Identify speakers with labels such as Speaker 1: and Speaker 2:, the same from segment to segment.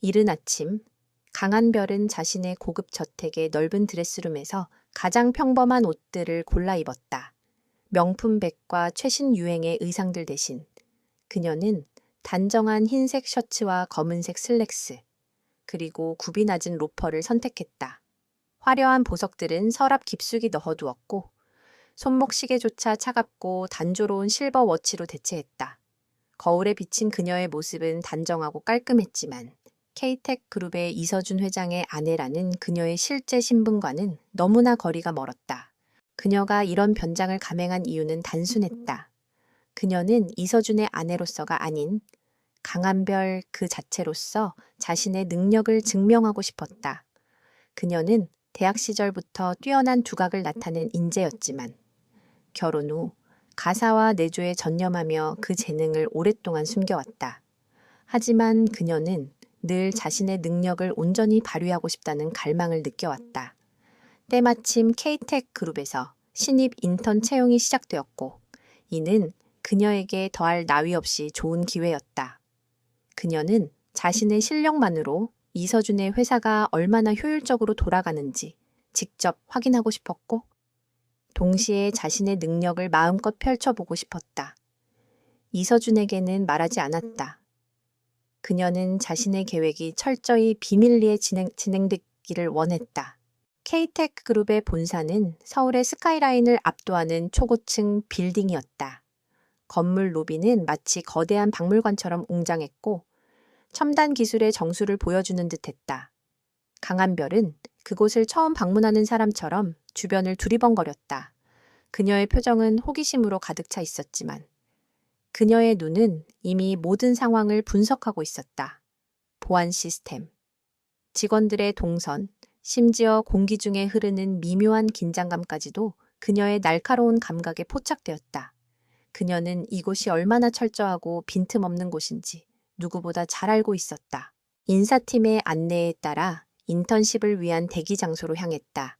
Speaker 1: 이른 아침, 강한별은 자신의 고급 저택의 넓은 드레스룸에서 가장 평범한 옷들을 골라 입었다. 명품 백과 최신 유행의 의상들 대신 그녀는 단정한 흰색 셔츠와 검은색 슬랙스, 그리고 굽이 낮은 로퍼를 선택했다. 화려한 보석들은 서랍 깊숙이 넣어두었고 손목 시계조차 차갑고 단조로운 실버 워치로 대체했다. 거울에 비친 그녀의 모습은 단정하고 깔끔했지만 K텍 그룹의 이서준 회장의 아내라는 그녀의 실제 신분과는 너무나 거리가 멀었다. 그녀가 이런 변장을 감행한 이유는 단순했다. 그녀는 이서준의 아내로서가 아닌 강한별 그 자체로서 자신의 능력을 증명하고 싶었다. 그녀는 대학 시절부터 뛰어난 두각을 나타낸 인재였지만 결혼 후 가사와 내조에 전념하며 그 재능을 오랫동안 숨겨왔다. 하지만 그녀는 늘 자신의 능력을 온전히 발휘하고 싶다는 갈망을 느껴왔다. 때마침 K텍 그룹에서 신입 인턴 채용이 시작되었고 이는 그녀에게 더할 나위 없이 좋은 기회였다. 그녀는 자신의 실력만으로 이서준의 회사가 얼마나 효율적으로 돌아가는지 직접 확인하고 싶었고 동시에 자신의 능력을 마음껏 펼쳐보고 싶었다. 이서준에게는 말하지 않았다. 그녀는 자신의 계획이 철저히 비밀리에 진행되기를 원했다. K텍 그룹의 본사는 서울의 스카이라인을 압도하는 초고층 빌딩이었다. 건물 로비는 마치 거대한 박물관처럼 웅장했고 첨단 기술의 정수를 보여주는 듯했다. 강한별은 그곳을 처음 방문하는 사람처럼 주변을 두리번거렸다. 그녀의 표정은 호기심으로 가득 차 있었지만 그녀의 눈은 이미 모든 상황을 분석하고 있었다. 보안 시스템, 직원들의 동선, 심지어 공기 중에 흐르는 미묘한 긴장감까지도 그녀의 날카로운 감각에 포착되었다. 그녀는 이곳이 얼마나 철저하고 빈틈없는 곳인지 누구보다 잘 알고 있었다. 인사팀의 안내에 따라 인턴십을 위한 대기 장소로 향했다.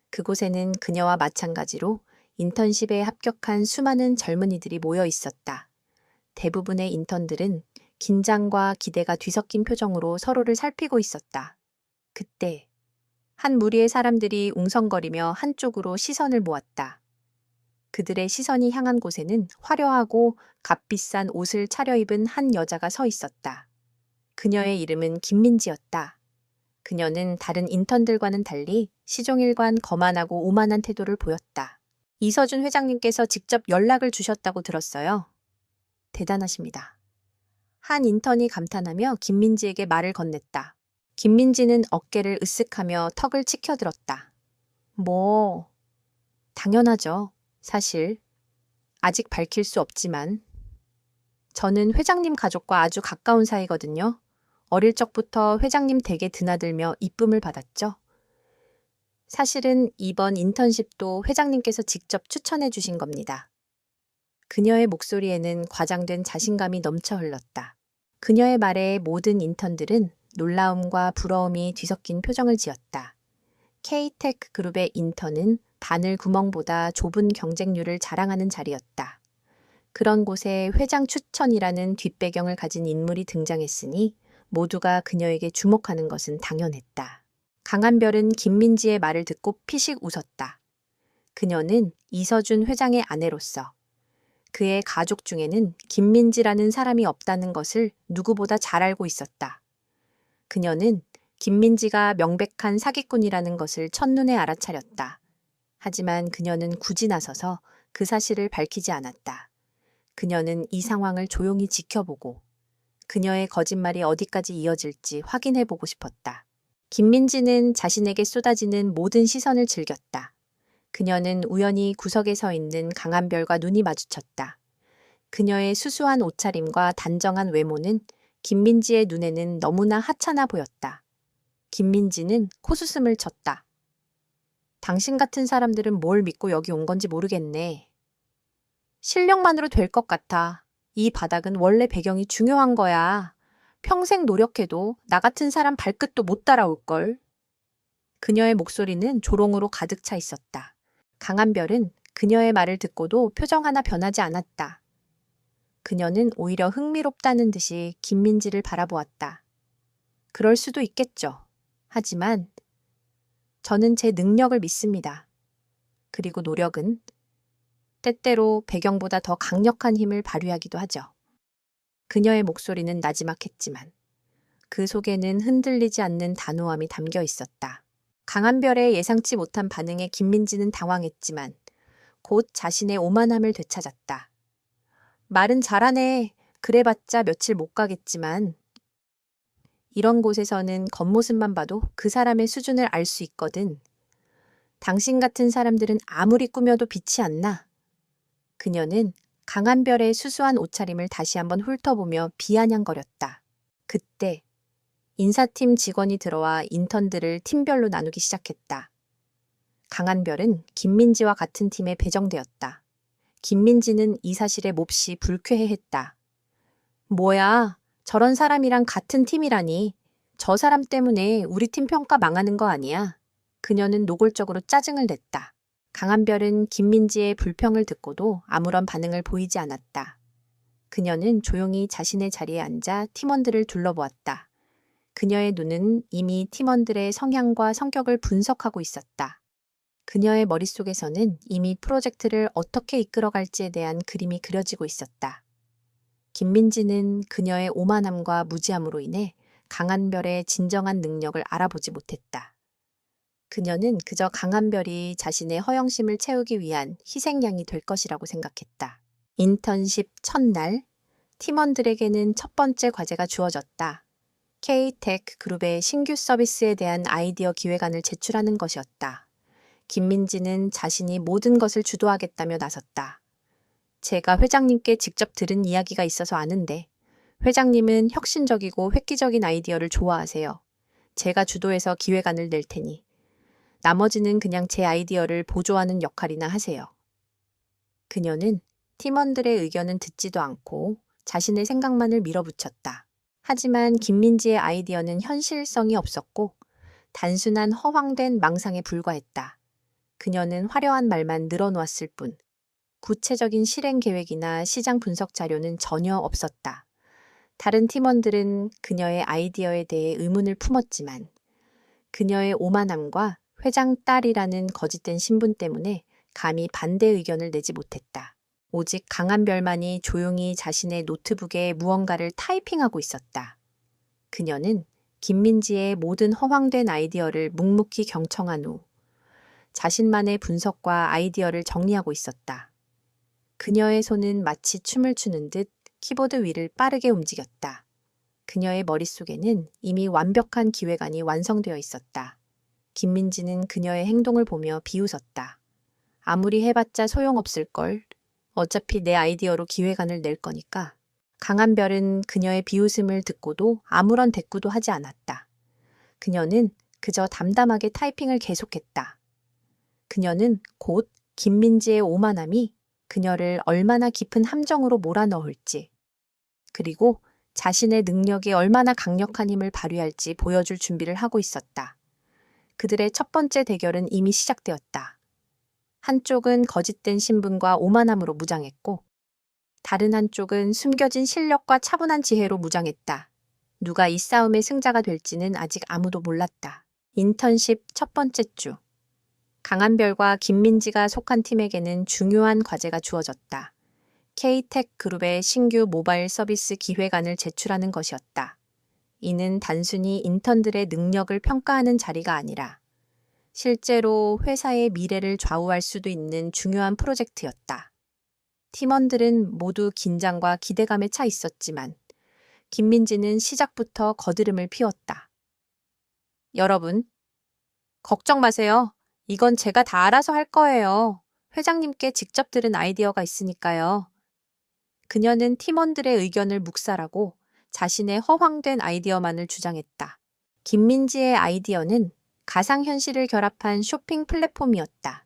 Speaker 1: 그곳에는 그녀와 마찬가지로 인턴십에 합격한 수많은 젊은이들이 모여 있었다. 대부분의 인턴들은 긴장과 기대가 뒤섞인 표정으로 서로를 살피고 있었다. 그때 한 무리의 사람들이 웅성거리며 한쪽으로 시선을 모았다. 그들의 시선이 향한 곳에는 화려하고 값비싼 옷을 차려입은 한 여자가 서 있었다. 그녀의 이름은 김민지였다. 그녀는 다른 인턴들과는 달리 시종일관 거만하고 오만한 태도를 보였다. 이서준 회장님께서 직접 연락을 주셨다고 들었어요. 대단하십니다. 한 인턴이 감탄하며 김민지에게 말을 건넸다. 김민지는 어깨를 으쓱하며 턱을 치켜들었다. 뭐, 당연하죠. 사실 아직 밝힐 수 없지만 저는 회장님 가족과 아주 가까운 사이거든요. 어릴 적부터 회장님 댁에 드나들며 이쁨을 받았죠. 사실은 이번 인턴십도 회장님께서 직접 추천해 주신 겁니다. 그녀의 목소리에는 과장된 자신감이 넘쳐 흘렀다. 그녀의 말에 모든 인턴들은 놀라움과 부러움이 뒤섞인 표정을 지었다. K텍 그룹의 인턴은 바늘 구멍보다 좁은 경쟁률을 자랑하는 자리였다. 그런 곳에 회장 추천이라는 뒷배경을 가진 인물이 등장했으니 모두가 그녀에게 주목하는 것은 당연했다. 강한별은 김민지의 말을 듣고 피식 웃었다. 그녀는 이서준 회장의 아내로서 그의 가족 중에는 김민지라는 사람이 없다는 것을 누구보다 잘 알고 있었다. 그녀는 김민지가 명백한 사기꾼이라는 것을 첫눈에 알아차렸다. 하지만 그녀는 굳이 나서서 그 사실을 밝히지 않았다. 그녀는 이 상황을 조용히 지켜보고 그녀의 거짓말이 어디까지 이어질지 확인해보고 싶었다. 김민지는 자신에게 쏟아지는 모든 시선을 즐겼다. 그녀는 우연히 구석에 서 있는 강한별과 눈이 마주쳤다. 그녀의 수수한 옷차림과 단정한 외모는 김민지의 눈에는 너무나 하찮아 보였다. 김민지는 코웃음을 쳤다. 당신 같은 사람들은 뭘 믿고 여기 온 건지 모르겠네. 실력만으로 될 것 같아. 이 바닥은 원래 배경이 중요한 거야. 평생 노력해도 나 같은 사람 발끝도 못 따라올걸. 그녀의 목소리는 조롱으로 가득 차 있었다. 강한별은 그녀의 말을 듣고도 표정 하나 변하지 않았다. 그녀는 오히려 흥미롭다는 듯이 김민지를 바라보았다. 그럴 수도 있겠죠. 하지만 저는 제 능력을 믿습니다. 그리고 노력은 때때로 배경보다 더 강력한 힘을 발휘하기도 하죠. 그녀의 목소리는 나지막했지만 그 속에는 흔들리지 않는 단호함이 담겨 있었다. 강한별의 예상치 못한 반응에 김민지는 당황했지만 곧 자신의 오만함을 되찾았다. 말은 잘하네. 그래봤자 며칠 못 가겠지만 이런 곳에서는 겉모습만 봐도 그 사람의 수준을 알 수 있거든. 당신 같은 사람들은 아무리 꾸며도 빛이 안 나. 그녀는 강한별의 수수한 옷차림을 다시 한번 훑어보며 비아냥거렸다. 그때 인사팀 직원이 들어와 인턴들을 팀별로 나누기 시작했다. 강한별은 김민지와 같은 팀에 배정되었다. 김민지는 이 사실에 몹시 불쾌해했다. 뭐야, 저런 사람이랑 같은 팀이라니. 저 사람 때문에 우리 팀 평가 망하는 거 아니야. 그녀는 노골적으로 짜증을 냈다. 강한별은 김민지의 불평을 듣고도 아무런 반응을 보이지 않았다. 그녀는 조용히 자신의 자리에 앉아 팀원들을 둘러보았다. 그녀의 눈은 이미 팀원들의 성향과 성격을 분석하고 있었다. 그녀의 머릿속에서는 이미 프로젝트를 어떻게 이끌어갈지에 대한 그림이 그려지고 있었다. 김민지는 그녀의 오만함과 무지함으로 인해 강한별의 진정한 능력을 알아보지 못했다. 그녀는 그저 강한별이 자신의 허영심을 채우기 위한 희생양이 될 것이라고 생각했다. 인턴십 첫날, 팀원들에게는 첫 번째 과제가 주어졌다. K-Tech 그룹의 신규 서비스에 대한 아이디어 기획안을 제출하는 것이었다. 김민지는 자신이 모든 것을 주도하겠다며 나섰다. 제가 회장님께 직접 들은 이야기가 있어서 아는데 회장님은 혁신적이고 획기적인 아이디어를 좋아하세요. 제가 주도해서 기획안을 낼 테니 나머지는 그냥 제 아이디어를 보조하는 역할이나 하세요. 그녀는 팀원들의 의견은 듣지도 않고 자신의 생각만을 밀어붙였다. 하지만 김민지의 아이디어는 현실성이 없었고 단순한 허황된 망상에 불과했다. 그녀는 화려한 말만 늘어놓았을 뿐 구체적인 실행 계획이나 시장 분석 자료는 전혀 없었다. 다른 팀원들은 그녀의 아이디어에 대해 의문을 품었지만 그녀의 오만함과 회장 딸이라는 거짓된 신분 때문에 감히 반대 의견을 내지 못했다. 오직 강한별만이 조용히 자신의 노트북에 무언가를 타이핑하고 있었다. 그녀는 김민지의 모든 허황된 아이디어를 묵묵히 경청한 후 자신만의 분석과 아이디어를 정리하고 있었다. 그녀의 손은 마치 춤을 추는 듯 키보드 위를 빠르게 움직였다. 그녀의 머릿속에는 이미 완벽한 기획안이 완성되어 있었다. 김민지는 그녀의 행동을 보며 비웃었다. 아무리 해봤자 소용없을걸. 어차피 내 아이디어로 기획안을 낼 거니까. 강한별은 그녀의 비웃음을 듣고도 아무런 대꾸도 하지 않았다. 그녀는 그저 담담하게 타이핑을 계속했다. 그녀는 곧 김민지의 오만함이 그녀를 얼마나 깊은 함정으로 몰아넣을지, 그리고 자신의 능력이 얼마나 강력한 힘을 발휘할지 보여줄 준비를 하고 있었다. 그들의 첫 번째 대결은 이미 시작되었다. 한쪽은 거짓된 신분과 오만함으로 무장했고, 다른 한쪽은 숨겨진 실력과 차분한 지혜로 무장했다. 누가 이 싸움의 승자가 될지는 아직 아무도 몰랐다. 인턴십 첫 번째 주. 강한별과 김민지가 속한 팀에게는 중요한 과제가 주어졌다. K-Tech 그룹의 신규 모바일 서비스 기획안을 제출하는 것이었다. 이는 단순히 인턴들의 능력을 평가하는 자리가 아니라 실제로 회사의 미래를 좌우할 수도 있는 중요한 프로젝트였다. 팀원들은 모두 긴장과 기대감에 차 있었지만 김민지는 시작부터 거드름을 피웠다. 여러분, 걱정 마세요. 이건 제가 다 알아서 할 거예요. 회장님께 직접 들은 아이디어가 있으니까요. 그녀는 팀원들의 의견을 묵살하고 자신의 허황된 아이디어만을 주장했다. 김민지의 아이디어는 가상현실을 결합한 쇼핑 플랫폼이었다.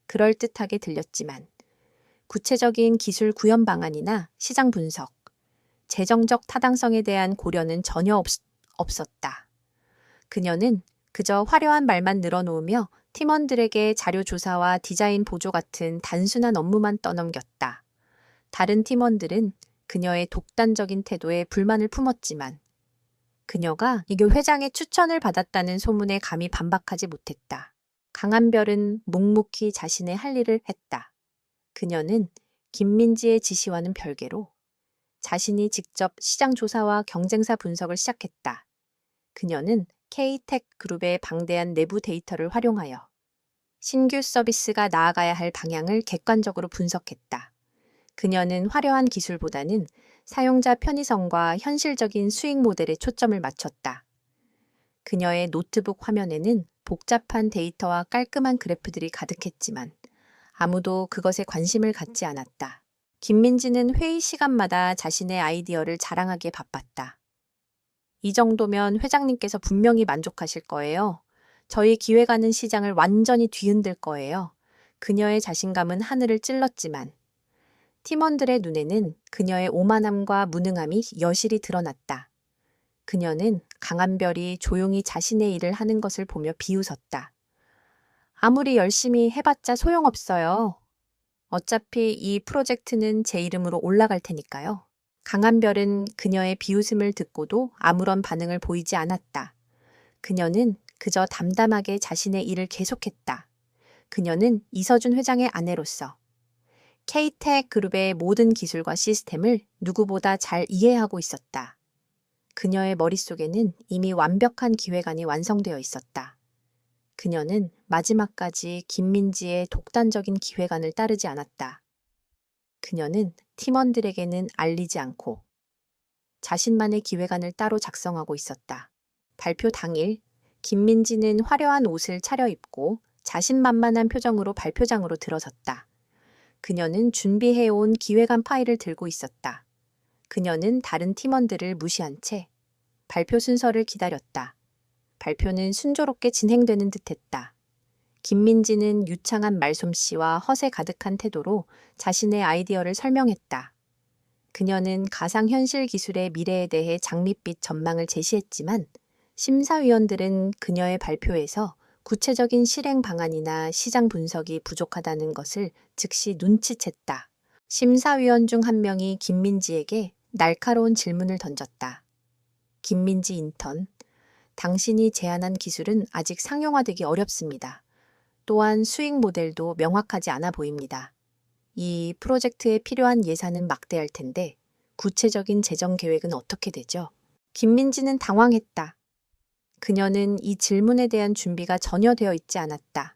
Speaker 1: 그럴듯하게 들렸지만 구체적인 기술 구현 방안이나 시장 분석, 재정적 타당성에 대한 고려는 전혀 없었다. 그녀는 그저 화려한 말만 늘어놓으며 팀원들에게 자료 조사와 디자인 보조 같은 단순한 업무만 떠넘겼다. 다른 팀원들은 그녀의 독단적인 태도에 불만을 품었지만 그녀가 이교 회장의 추천을 받았다는 소문에 감히 반박하지 못했다. 강한별은 묵묵히 자신의 할 일을 했다. 그녀는 김민지의 지시와는 별개로 자신이 직접 시장 조사와 경쟁사 분석을 시작했다. 그녀는 K-텍 그룹의 방대한 내부 데이터를 활용하여 신규 서비스가 나아가야 할 방향을 객관적으로 분석했다. 그녀는 화려한 기술보다는 사용자 편의성과 현실적인 수익 모델에 초점을 맞췄다. 그녀의 노트북 화면에는 복잡한 데이터와 깔끔한 그래프들이 가득했지만 아무도 그것에 관심을 갖지 않았다. 김민지는 회의 시간마다 자신의 아이디어를 자랑하기에 바빴다. 이 정도면 회장님께서 분명히 만족하실 거예요. 저희 기획안은 시장을 완전히 뒤흔들 거예요. 그녀의 자신감은 하늘을 찔렀지만 팀원들의 눈에는 그녀의 오만함과 무능함이 여실히 드러났다. 그녀는 강한별이 조용히 자신의 일을 하는 것을 보며 비웃었다. 아무리 열심히 해봤자 소용없어요. 어차피 이 프로젝트는 제 이름으로 올라갈 테니까요. 강한별은 그녀의 비웃음을 듣고도 아무런 반응을 보이지 않았다. 그녀는 그저 담담하게 자신의 일을 계속했다. 그녀는 이서준 회장의 아내로서 K-텍 그룹의 모든 기술과 시스템을 누구보다 잘 이해하고 있었다. 그녀의 머릿속에는 이미 완벽한 기획안이 완성되어 있었다. 그녀는 마지막까지 김민지의 독단적인 기획안을 따르지 않았다. 그녀는 팀원들에게는 알리지 않고 자신만의 기획안을 따로 작성하고 있었다. 발표 당일, 김민지는 화려한 옷을 차려입고 자신만만한 표정으로 발표장으로 들어섰다. 그녀는 준비해온 기획안 파일을 들고 있었다. 그녀는 다른 팀원들을 무시한 채 발표 순서를 기다렸다. 발표는 순조롭게 진행되는 듯했다. 김민지는 유창한 말솜씨와 허세 가득한 태도로 자신의 아이디어를 설명했다. 그녀는 가상현실 기술의 미래에 대해 장밋빛 전망을 제시했지만 심사위원들은 그녀의 발표에서 구체적인 실행 방안이나 시장 분석이 부족하다는 것을 즉시 눈치챘다. 심사위원 중 한 명이 김민지에게 날카로운 질문을 던졌다. 김민지 인턴, 당신이 제안한 기술은 아직 상용화되기 어렵습니다. 또한 수익 모델도 명확하지 않아 보입니다. 이 프로젝트에 필요한 예산은 막대할 텐데 구체적인 재정 계획은 어떻게 되죠? 김민지는 당황했다. 그녀는 이 질문에 대한 준비가 전혀 되어 있지 않았다.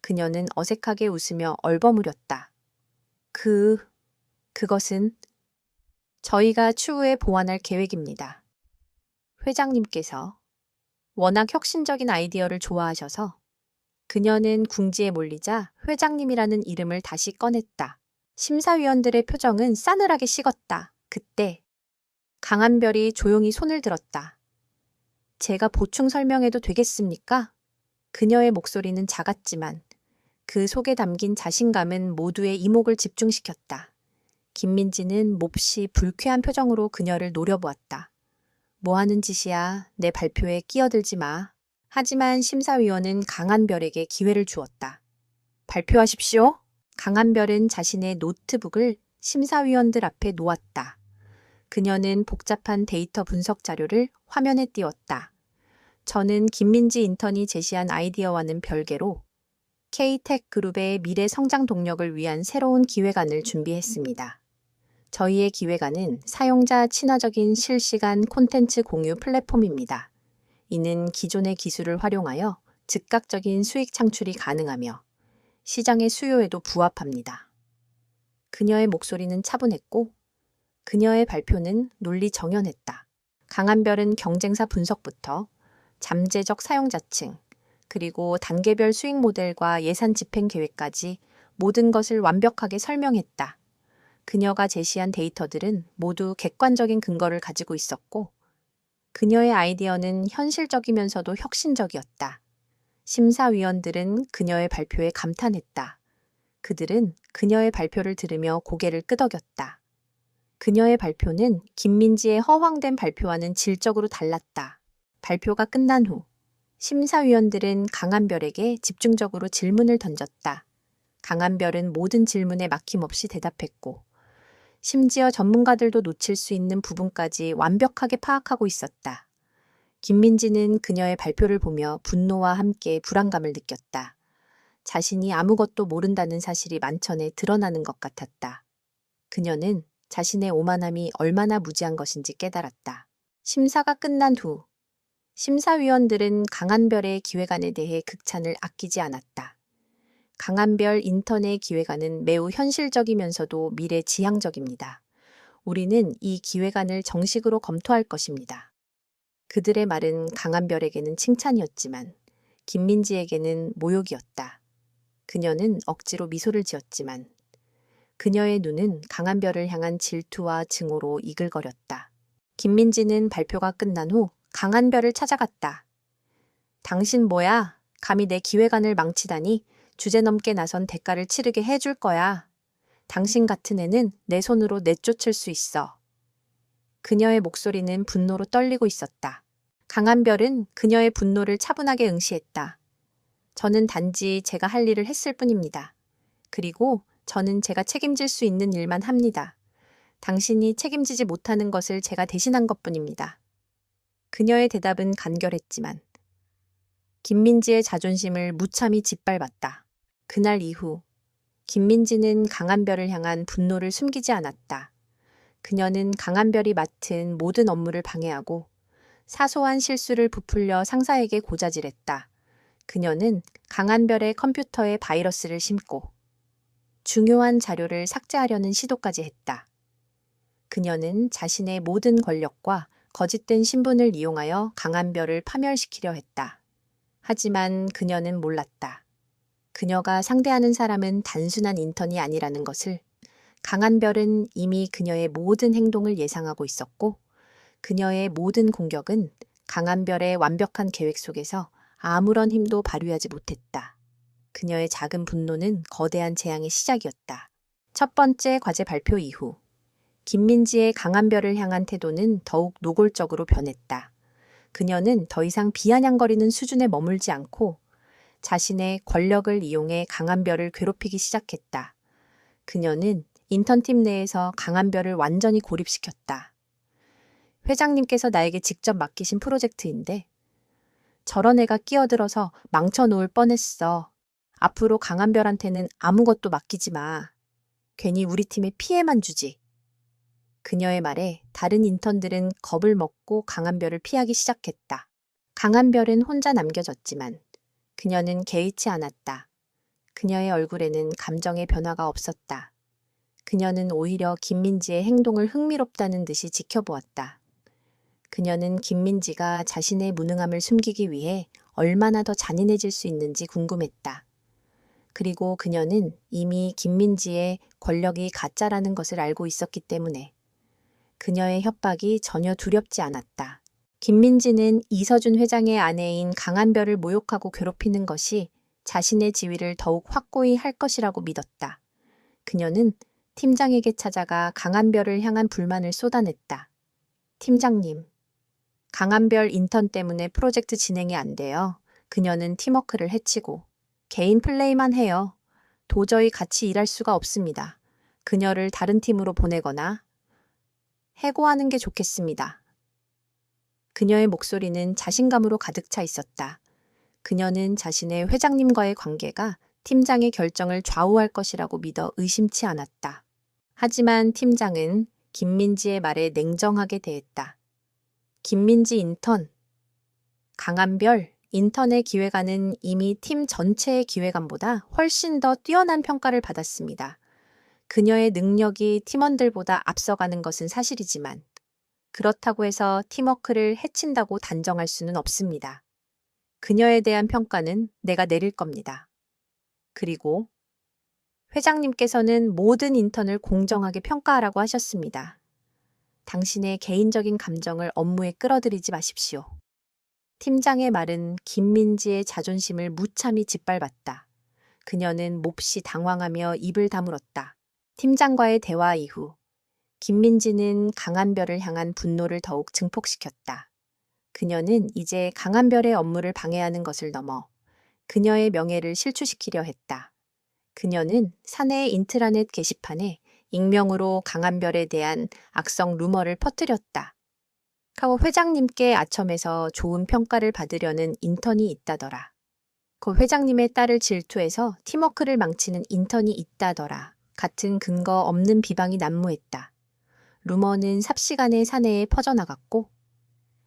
Speaker 1: 그녀는 어색하게 웃으며 얼버무렸다. 그것은 저희가 추후에 보완할 계획입니다. 회장님께서 워낙 혁신적인 아이디어를 좋아하셔서 그녀는 궁지에 몰리자 회장님이라는 이름을 다시 꺼냈다. 심사위원들의 표정은 싸늘하게 식었다. 그때 강한별이 조용히 손을 들었다. 제가 보충 설명해도 되겠습니까? 그녀의 목소리는 작았지만 그 속에 담긴 자신감은 모두의 이목을 집중시켰다. 김민지는 몹시 불쾌한 표정으로 그녀를 노려보았다. 뭐 하는 짓이야. 내 발표에 끼어들지 마. 하지만 심사위원은 강한별에게 기회를 주었다. 발표하십시오. 강한별은 자신의 노트북을 심사위원들 앞에 놓았다. 그녀는 복잡한 데이터 분석 자료를 화면에 띄웠다. 저는 김민지 인턴이 제시한 아이디어와는 별개로 K-텍 그룹의 미래 성장 동력을 위한 새로운 기획안을 준비했습니다. 저희의 기획안은 사용자 친화적인 실시간 콘텐츠 공유 플랫폼입니다. 이는 기존의 기술을 활용하여 즉각적인 수익 창출이 가능하며 시장의 수요에도 부합합니다. 그녀의 목소리는 차분했고 그녀의 발표는 논리 정연했다. 강한별은 경쟁사 분석부터 잠재적 사용자층, 그리고 단계별 수익 모델과 예산 집행 계획까지 모든 것을 완벽하게 설명했다. 그녀가 제시한 데이터들은 모두 객관적인 근거를 가지고 있었고 그녀의 아이디어는 현실적이면서도 혁신적이었다. 심사위원들은 그녀의 발표에 감탄했다. 그들은 그녀의 발표를 들으며 고개를 끄덕였다. 그녀의 발표는 김민지의 허황된 발표와는 질적으로 달랐다. 발표가 끝난 후 심사위원들은 강한별에게 집중적으로 질문을 던졌다. 강한별은 모든 질문에 막힘없이 대답했고 심지어 전문가들도 놓칠 수 있는 부분까지 완벽하게 파악하고 있었다. 김민지는 그녀의 발표를 보며 분노와 함께 불안감을 느꼈다. 자신이 아무것도 모른다는 사실이 만천에 드러나는 것 같았다. 그녀는 자신의 오만함이 얼마나 무지한 것인지 깨달았다. 심사가 끝난 후 심사위원들은 강한별의 기획안에 대해 극찬을 아끼지 않았다. 강한별 인턴의 기획안은 매우 현실적이면서도 미래지향적입니다. 우리는 이 기획안을 정식으로 검토할 것입니다. 그들의 말은 강한별에게는 칭찬이었지만 김민지에게는 모욕이었다. 그녀는 억지로 미소를 지었지만 그녀의 눈은 강한별을 향한 질투와 증오로 이글거렸다. 김민지는 발표가 끝난 후 강한별을 찾아갔다. 당신 뭐야? 감히 내 기획안을 망치다니 주제넘게 나선 대가를 치르게 해줄 거야. 당신 같은 애는 내 손으로 내쫓을 수 있어. 그녀의 목소리는 분노로 떨리고 있었다. 강한별은 그녀의 분노를 차분하게 응시했다. 저는 단지 제가 할 일을 했을 뿐입니다. 그리고 저는 제가 책임질 수 있는 일만 합니다. 당신이 책임지지 못하는 것을 제가 대신한 것뿐입니다. 그녀의 대답은 간결했지만 김민지의 자존심을 무참히 짓밟았다. 그날 이후 김민지는 강한별을 향한 분노를 숨기지 않았다. 그녀는 강한별이 맡은 모든 업무를 방해하고 사소한 실수를 부풀려 상사에게 고자질했다. 그녀는 강한별의 컴퓨터에 바이러스를 심고 중요한 자료를 삭제하려는 시도까지 했다. 그녀는 자신의 모든 권력과 거짓된 신분을 이용하여 강한별을 파멸시키려 했다. 하지만 그녀는 몰랐다. 그녀가 상대하는 사람은 단순한 인턴이 아니라는 것을. 강한별은 이미 그녀의 모든 행동을 예상하고 있었고 그녀의 모든 공격은 강한별의 완벽한 계획 속에서 아무런 힘도 발휘하지 못했다. 그녀의 작은 분노는 거대한 재앙의 시작이었다. 첫 번째 과제 발표 이후 김민지의 강한별을 향한 태도는 더욱 노골적으로 변했다. 그녀는 더 이상 비아냥거리는 수준에 머물지 않고 자신의 권력을 이용해 강한별을 괴롭히기 시작했다. 그녀는 인턴팀 내에서 강한별을 완전히 고립시켰다. 회장님께서 나에게 직접 맡기신 프로젝트인데 저런 애가 끼어들어서 망쳐놓을 뻔했어. 앞으로 강한별한테는 아무것도 맡기지 마. 괜히 우리 팀에 피해만 주지. 그녀의 말에 다른 인턴들은 겁을 먹고 강한별을 피하기 시작했다. 강한별은 혼자 남겨졌지만 그녀는 개의치 않았다. 그녀의 얼굴에는 감정의 변화가 없었다. 그녀는 오히려 김민지의 행동을 흥미롭다는 듯이 지켜보았다. 그녀는 김민지가 자신의 무능함을 숨기기 위해 얼마나 더 잔인해질 수 있는지 궁금했다. 그리고 그녀는 이미 김민지의 권력이 가짜라는 것을 알고 있었기 때문에 그녀의 협박이 전혀 두렵지 않았다. 김민지는 이서준 회장의 아내인 강한별을 모욕하고 괴롭히는 것이 자신의 지위를 더욱 확고히 할 것이라고 믿었다. 그녀는 팀장에게 찾아가 강한별을 향한 불만을 쏟아냈다. 팀장님, 강한별 인턴 때문에 프로젝트 진행이 안 돼요. 그녀는 팀워크를 해치고 개인 플레이만 해요. 도저히 같이 일할 수가 없습니다. 그녀를 다른 팀으로 보내거나 해고하는 게 좋겠습니다. 그녀의 목소리는 자신감으로 가득 차 있었다. 그녀는 자신의 회장님과의 관계가 팀장의 결정을 좌우할 것이라고 믿어 의심치 않았다. 하지만 팀장은 김민지의 말에 냉정하게 대했다. 김민지 인턴, 강한별 인턴의 기획안은 이미 팀 전체의 기획안보다 훨씬 더 뛰어난 평가를 받았습니다. 그녀의 능력이 팀원들보다 앞서가는 것은 사실이지만 그렇다고 해서 팀워크를 해친다고 단정할 수는 없습니다. 그녀에 대한 평가는 내가 내릴 겁니다. 그리고 회장님께서는 모든 인턴을 공정하게 평가하라고 하셨습니다. 당신의 개인적인 감정을 업무에 끌어들이지 마십시오. 팀장의 말은 김민지의 자존심을 무참히 짓밟았다. 그녀는 몹시 당황하며 입을 다물었다. 팀장과의 대화 이후 김민지는 강한별을 향한 분노를 더욱 증폭시켰다. 그녀는 이제 강한별의 업무를 방해하는 것을 넘어 그녀의 명예를 실추시키려 했다. 그녀는 사내 인트라넷 게시판에 익명으로 강한별에 대한 악성 루머를 퍼뜨렸다. 카오 회장님께 아첨에서 좋은 평가를 받으려는 인턴이 있다더라. 그 회장님의 딸을 질투해서 팀워크를 망치는 인턴이 있다더라. 같은 근거 없는 비방이 난무했다. 루머는 삽시간에 사내에 퍼져나갔고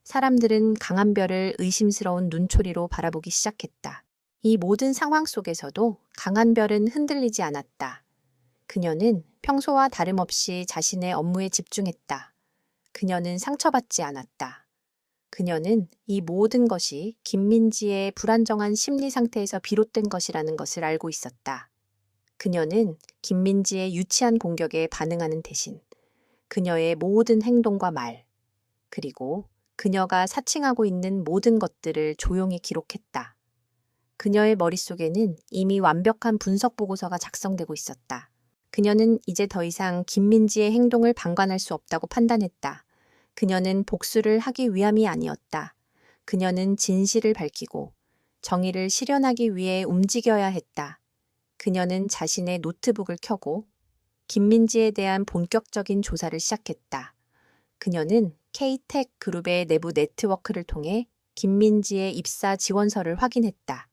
Speaker 1: 사람들은 강한별을 의심스러운 눈초리로 바라보기 시작했다. 이 모든 상황 속에서도 강한별은 흔들리지 않았다. 그녀는 평소와 다름없이 자신의 업무에 집중했다. 그녀는 상처받지 않았다. 그녀는 이 모든 것이 김민지의 불안정한 심리 상태에서 비롯된 것이라는 것을 알고 있었다. 그녀는 김민지의 유치한 공격에 반응하는 대신 그녀의 모든 행동과 말, 그리고 그녀가 사칭하고 있는 모든 것들을 조용히 기록했다. 그녀의 머릿속에는 이미 완벽한 분석 보고서가 작성되고 있었다. 그녀는 이제 더 이상 김민지의 행동을 방관할 수 없다고 판단했다. 그녀는 복수를 하기 위함이 아니었다. 그녀는 진실을 밝히고 정의를 실현하기 위해 움직여야 했다. 그녀는 자신의 노트북을 켜고 김민지에 대한 본격적인 조사를 시작했다. 그녀는 K-Tech 그룹의 내부 네트워크를 통해 김민지의 입사 지원서를 확인했다.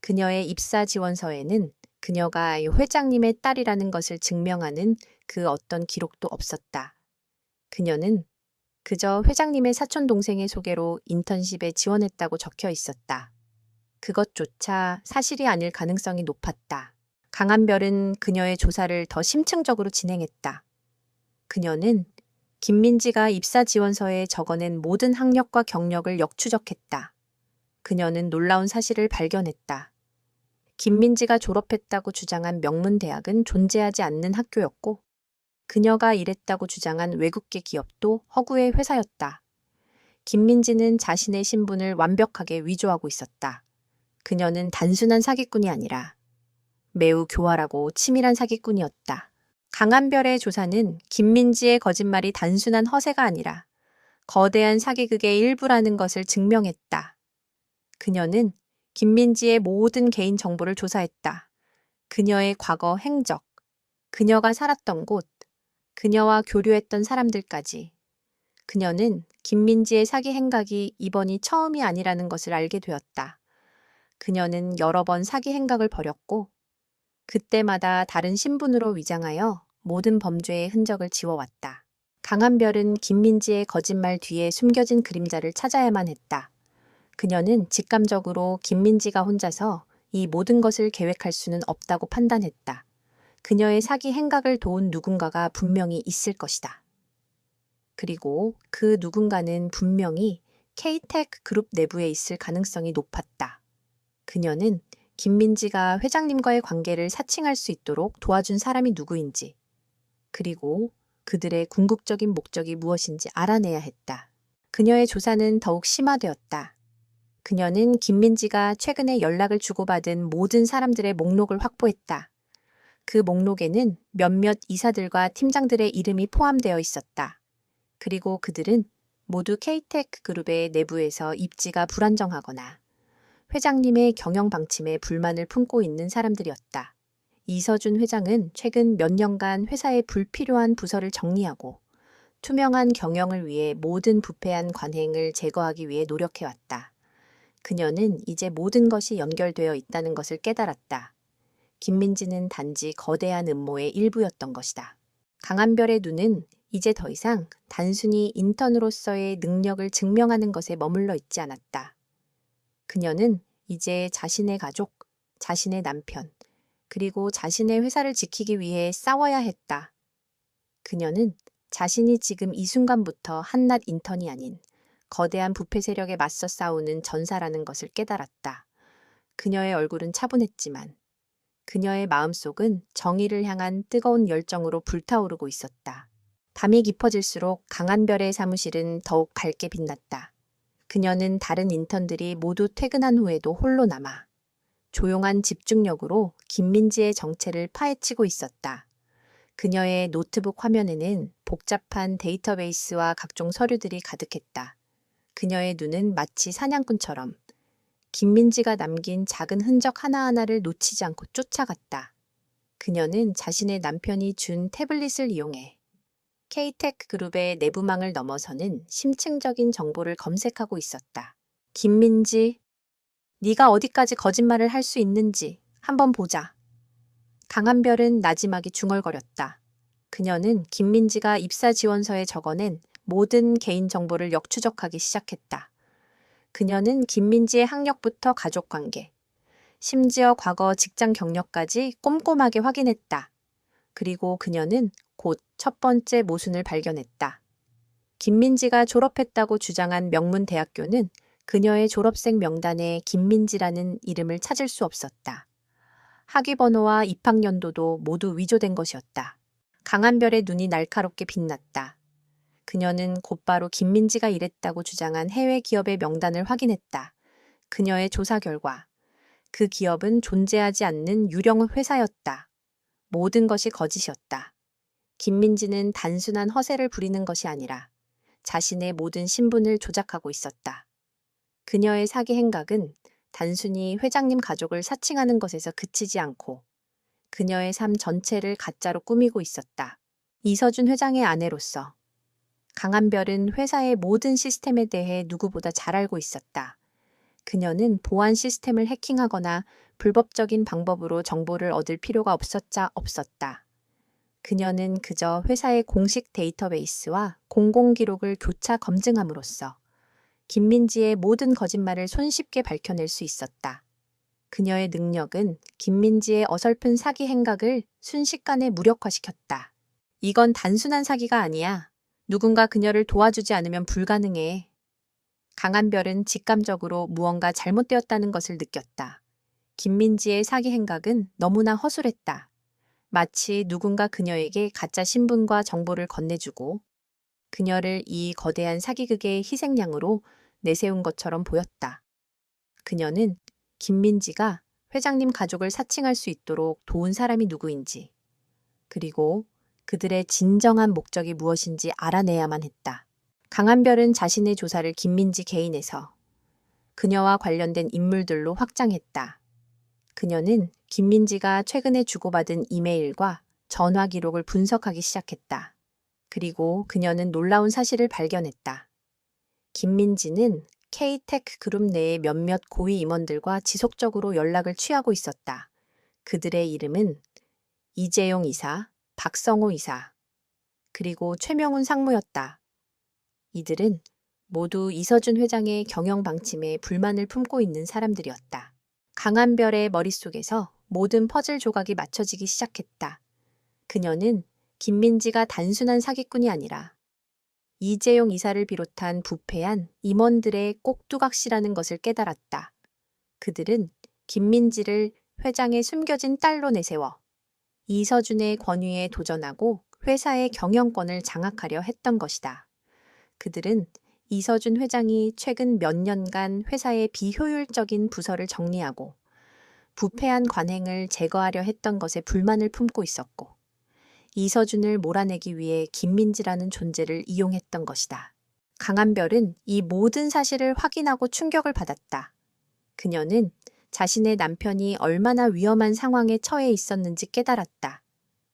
Speaker 1: 그녀의 입사 지원서에는 그녀가 회장님의 딸이라는 것을 증명하는 그 어떤 기록도 없었다. 그녀는 그저 회장님의 사촌 동생의 소개로 인턴십에 지원했다고 적혀 있었다. 그것조차 사실이 아닐 가능성이 높았다. 강한별은 그녀의 조사를 더 심층적으로 진행했다. 그녀는 김민지가 입사 지원서에 적어낸 모든 학력과 경력을 역추적했다. 그녀는 놀라운 사실을 발견했다. 김민지가 졸업했다고 주장한 명문대학은 존재하지 않는 학교였고 그녀가 일했다고 주장한 외국계 기업도 허구의 회사였다. 김민지는 자신의 신분을 완벽하게 위조하고 있었다. 그녀는 단순한 사기꾼이 아니라 매우 교활하고 치밀한 사기꾼이었다. 강한별의 조사는 김민지의 거짓말이 단순한 허세가 아니라 거대한 사기극의 일부라는 것을 증명했다. 그녀는 김민지의 모든 개인 정보를 조사했다. 그녀의 과거 행적, 그녀가 살았던 곳, 그녀와 교류했던 사람들까지. 그녀는 김민지의 사기 행각이 이번이 처음이 아니라는 것을 알게 되었다. 그녀는 여러 번 사기 행각을 벌였고 그때마다 다른 신분으로 위장하여 모든 범죄의 흔적을 지워왔다. 강한별은 김민지의 거짓말 뒤에 숨겨진 그림자를 찾아야만 했다. 그녀는 직감적으로 김민지가 혼자서 이 모든 것을 계획할 수는 없다고 판단했다. 그녀의 사기 행각을 도운 누군가가 분명히 있을 것이다. 그리고 그 누군가는 분명히 K-Tech 그룹 내부에 있을 가능성이 높았다. 그녀는 김민지가 회장님과의 관계를 사칭할 수 있도록 도와준 사람이 누구인지, 그리고 그들의 궁극적인 목적이 무엇인지 알아내야 했다. 그녀의 조사는 더욱 심화되었다. 그녀는 김민지가 최근에 연락을 주고받은 모든 사람들의 목록을 확보했다. 그 목록에는 몇몇 이사들과 팀장들의 이름이 포함되어 있었다. 그리고 그들은 모두 K-Tech 그룹의 내부에서 입지가 불안정하거나 회장님의 경영 방침에 불만을 품고 있는 사람들이었다. 이서준 회장은 최근 몇 년간 회사의 불필요한 부서를 정리하고 투명한 경영을 위해 모든 부패한 관행을 제거하기 위해 노력해왔다. 그녀는 이제 모든 것이 연결되어 있다는 것을 깨달았다. 김민지는 단지 거대한 음모의 일부였던 것이다. 강한별의 눈은 이제 더 이상 단순히 인턴으로서의 능력을 증명하는 것에 머물러 있지 않았다. 그녀는 이제 자신의 가족, 자신의 남편, 그리고 자신의 회사를 지키기 위해 싸워야 했다. 그녀는 자신이 지금 이 순간부터 한낱 인턴이 아닌 거대한 부패 세력에 맞서 싸우는 전사라는 것을 깨달았다. 그녀의 얼굴은 차분했지만 그녀의 마음속은 정의를 향한 뜨거운 열정으로 불타오르고 있었다. 밤이 깊어질수록 강한별의 사무실은 더욱 밝게 빛났다. 그녀는 다른 인턴들이 모두 퇴근한 후에도 홀로 남아 조용한 집중력으로 김민지의 정체를 파헤치고 있었다. 그녀의 노트북 화면에는 복잡한 데이터베이스와 각종 서류들이 가득했다. 그녀의 눈은 마치 사냥꾼처럼 김민지가 남긴 작은 흔적 하나하나를 놓치지 않고 쫓아갔다. 그녀는 자신의 남편이 준 태블릿을 이용해 K테크 그룹의 내부망을 넘어서는 심층적인 정보를 검색하고 있었다. 김민지, 네가 어디까지 거짓말을 할 수 있는지 한번 보자. 강한별은 나지막이 중얼거렸다. 그녀는 김민지가 입사 지원서에 적어낸 모든 개인 정보를 역추적하기 시작했다. 그녀는 김민지의 학력부터 가족관계, 심지어 과거 직장 경력까지 꼼꼼하게 확인했다. 그리고 그녀는 곧 첫 번째 모순을 발견했다. 김민지가 졸업했다고 주장한 명문대학교는 그녀의 졸업생 명단에 김민지라는 이름을 찾을 수 없었다. 학위번호와 입학연도도 모두 위조된 것이었다. 강한별의 눈이 날카롭게 빛났다. 그녀는 곧바로 김민지가 일했다고 주장한 해외 기업의 명단을 확인했다. 그녀의 조사 결과 그 기업은 존재하지 않는 유령 회사였다. 모든 것이 거짓이었다. 김민지는 단순한 허세를 부리는 것이 아니라 자신의 모든 신분을 조작하고 있었다. 그녀의 사기 행각은 단순히 회장님 가족을 사칭하는 것에서 그치지 않고 그녀의 삶 전체를 가짜로 꾸미고 있었다. 이서준 회장의 아내로서 강한별은 회사의 모든 시스템에 대해 누구보다 잘 알고 있었다. 그녀는 보안 시스템을 해킹하거나 불법적인 방법으로 정보를 얻을 필요가 없었다. 그녀는 그저 회사의 공식 데이터베이스와 공공 기록을 교차 검증함으로써 김민지의 모든 거짓말을 손쉽게 밝혀낼 수 있었다. 그녀의 능력은 김민지의 어설픈 사기 행각을 순식간에 무력화시켰다. 이건 단순한 사기가 아니야. 누군가 그녀를 도와주지 않으면 불가능해. 강한별은 직감적으로 무언가 잘못되었다는 것을 느꼈다. 김민지의 사기 행각은 너무나 허술했다. 마치 누군가 그녀에게 가짜 신분과 정보를 건네주고 그녀를 이 거대한 사기극의 희생양으로 내세운 것처럼 보였다. 그녀는 김민지가 회장님 가족을 사칭할 수 있도록 도운 사람이 누구인지, 그리고 그들의 진정한 목적이 무엇인지 알아내야만 했다. 강한별은 자신의 조사를 김민지 개인에서 그녀와 관련된 인물들로 확장했다. 그녀는 김민지가 최근에 주고받은 이메일과 전화 기록을 분석하기 시작했다. 그리고 그녀는 놀라운 사실을 발견했다. 김민지는 K테크 그룹 내의 몇몇 고위 임원들과 지속적으로 연락을 취하고 있었다. 그들의 이름은 이재용 이사, 박성호 이사, 그리고 최명훈 상무였다. 이들은 모두 이서준 회장의 경영 방침에 불만을 품고 있는 사람들이었다. 강한별의 머릿속에서 모든 퍼즐 조각이 맞춰지기 시작했다. 그녀는 김민지가 단순한 사기꾼이 아니라 이재용 이사를 비롯한 부패한 임원들의 꼭두각시라는 것을 깨달았다. 그들은 김민지를 회장의 숨겨진 딸로 내세워 이서준의 권위에 도전하고 회사의 경영권을 장악하려 했던 것이다. 그들은 이서준 회장이 최근 몇 년간 회사의 비효율적인 부서를 정리하고 부패한 관행을 제거하려 했던 것에 불만을 품고 있었고 이서준을 몰아내기 위해 김민지라는 존재를 이용했던 것이다. 강한별은 이 모든 사실을 확인하고 충격을 받았다. 그녀는 자신의 남편이 얼마나 위험한 상황에 처해 있었는지 깨달았다.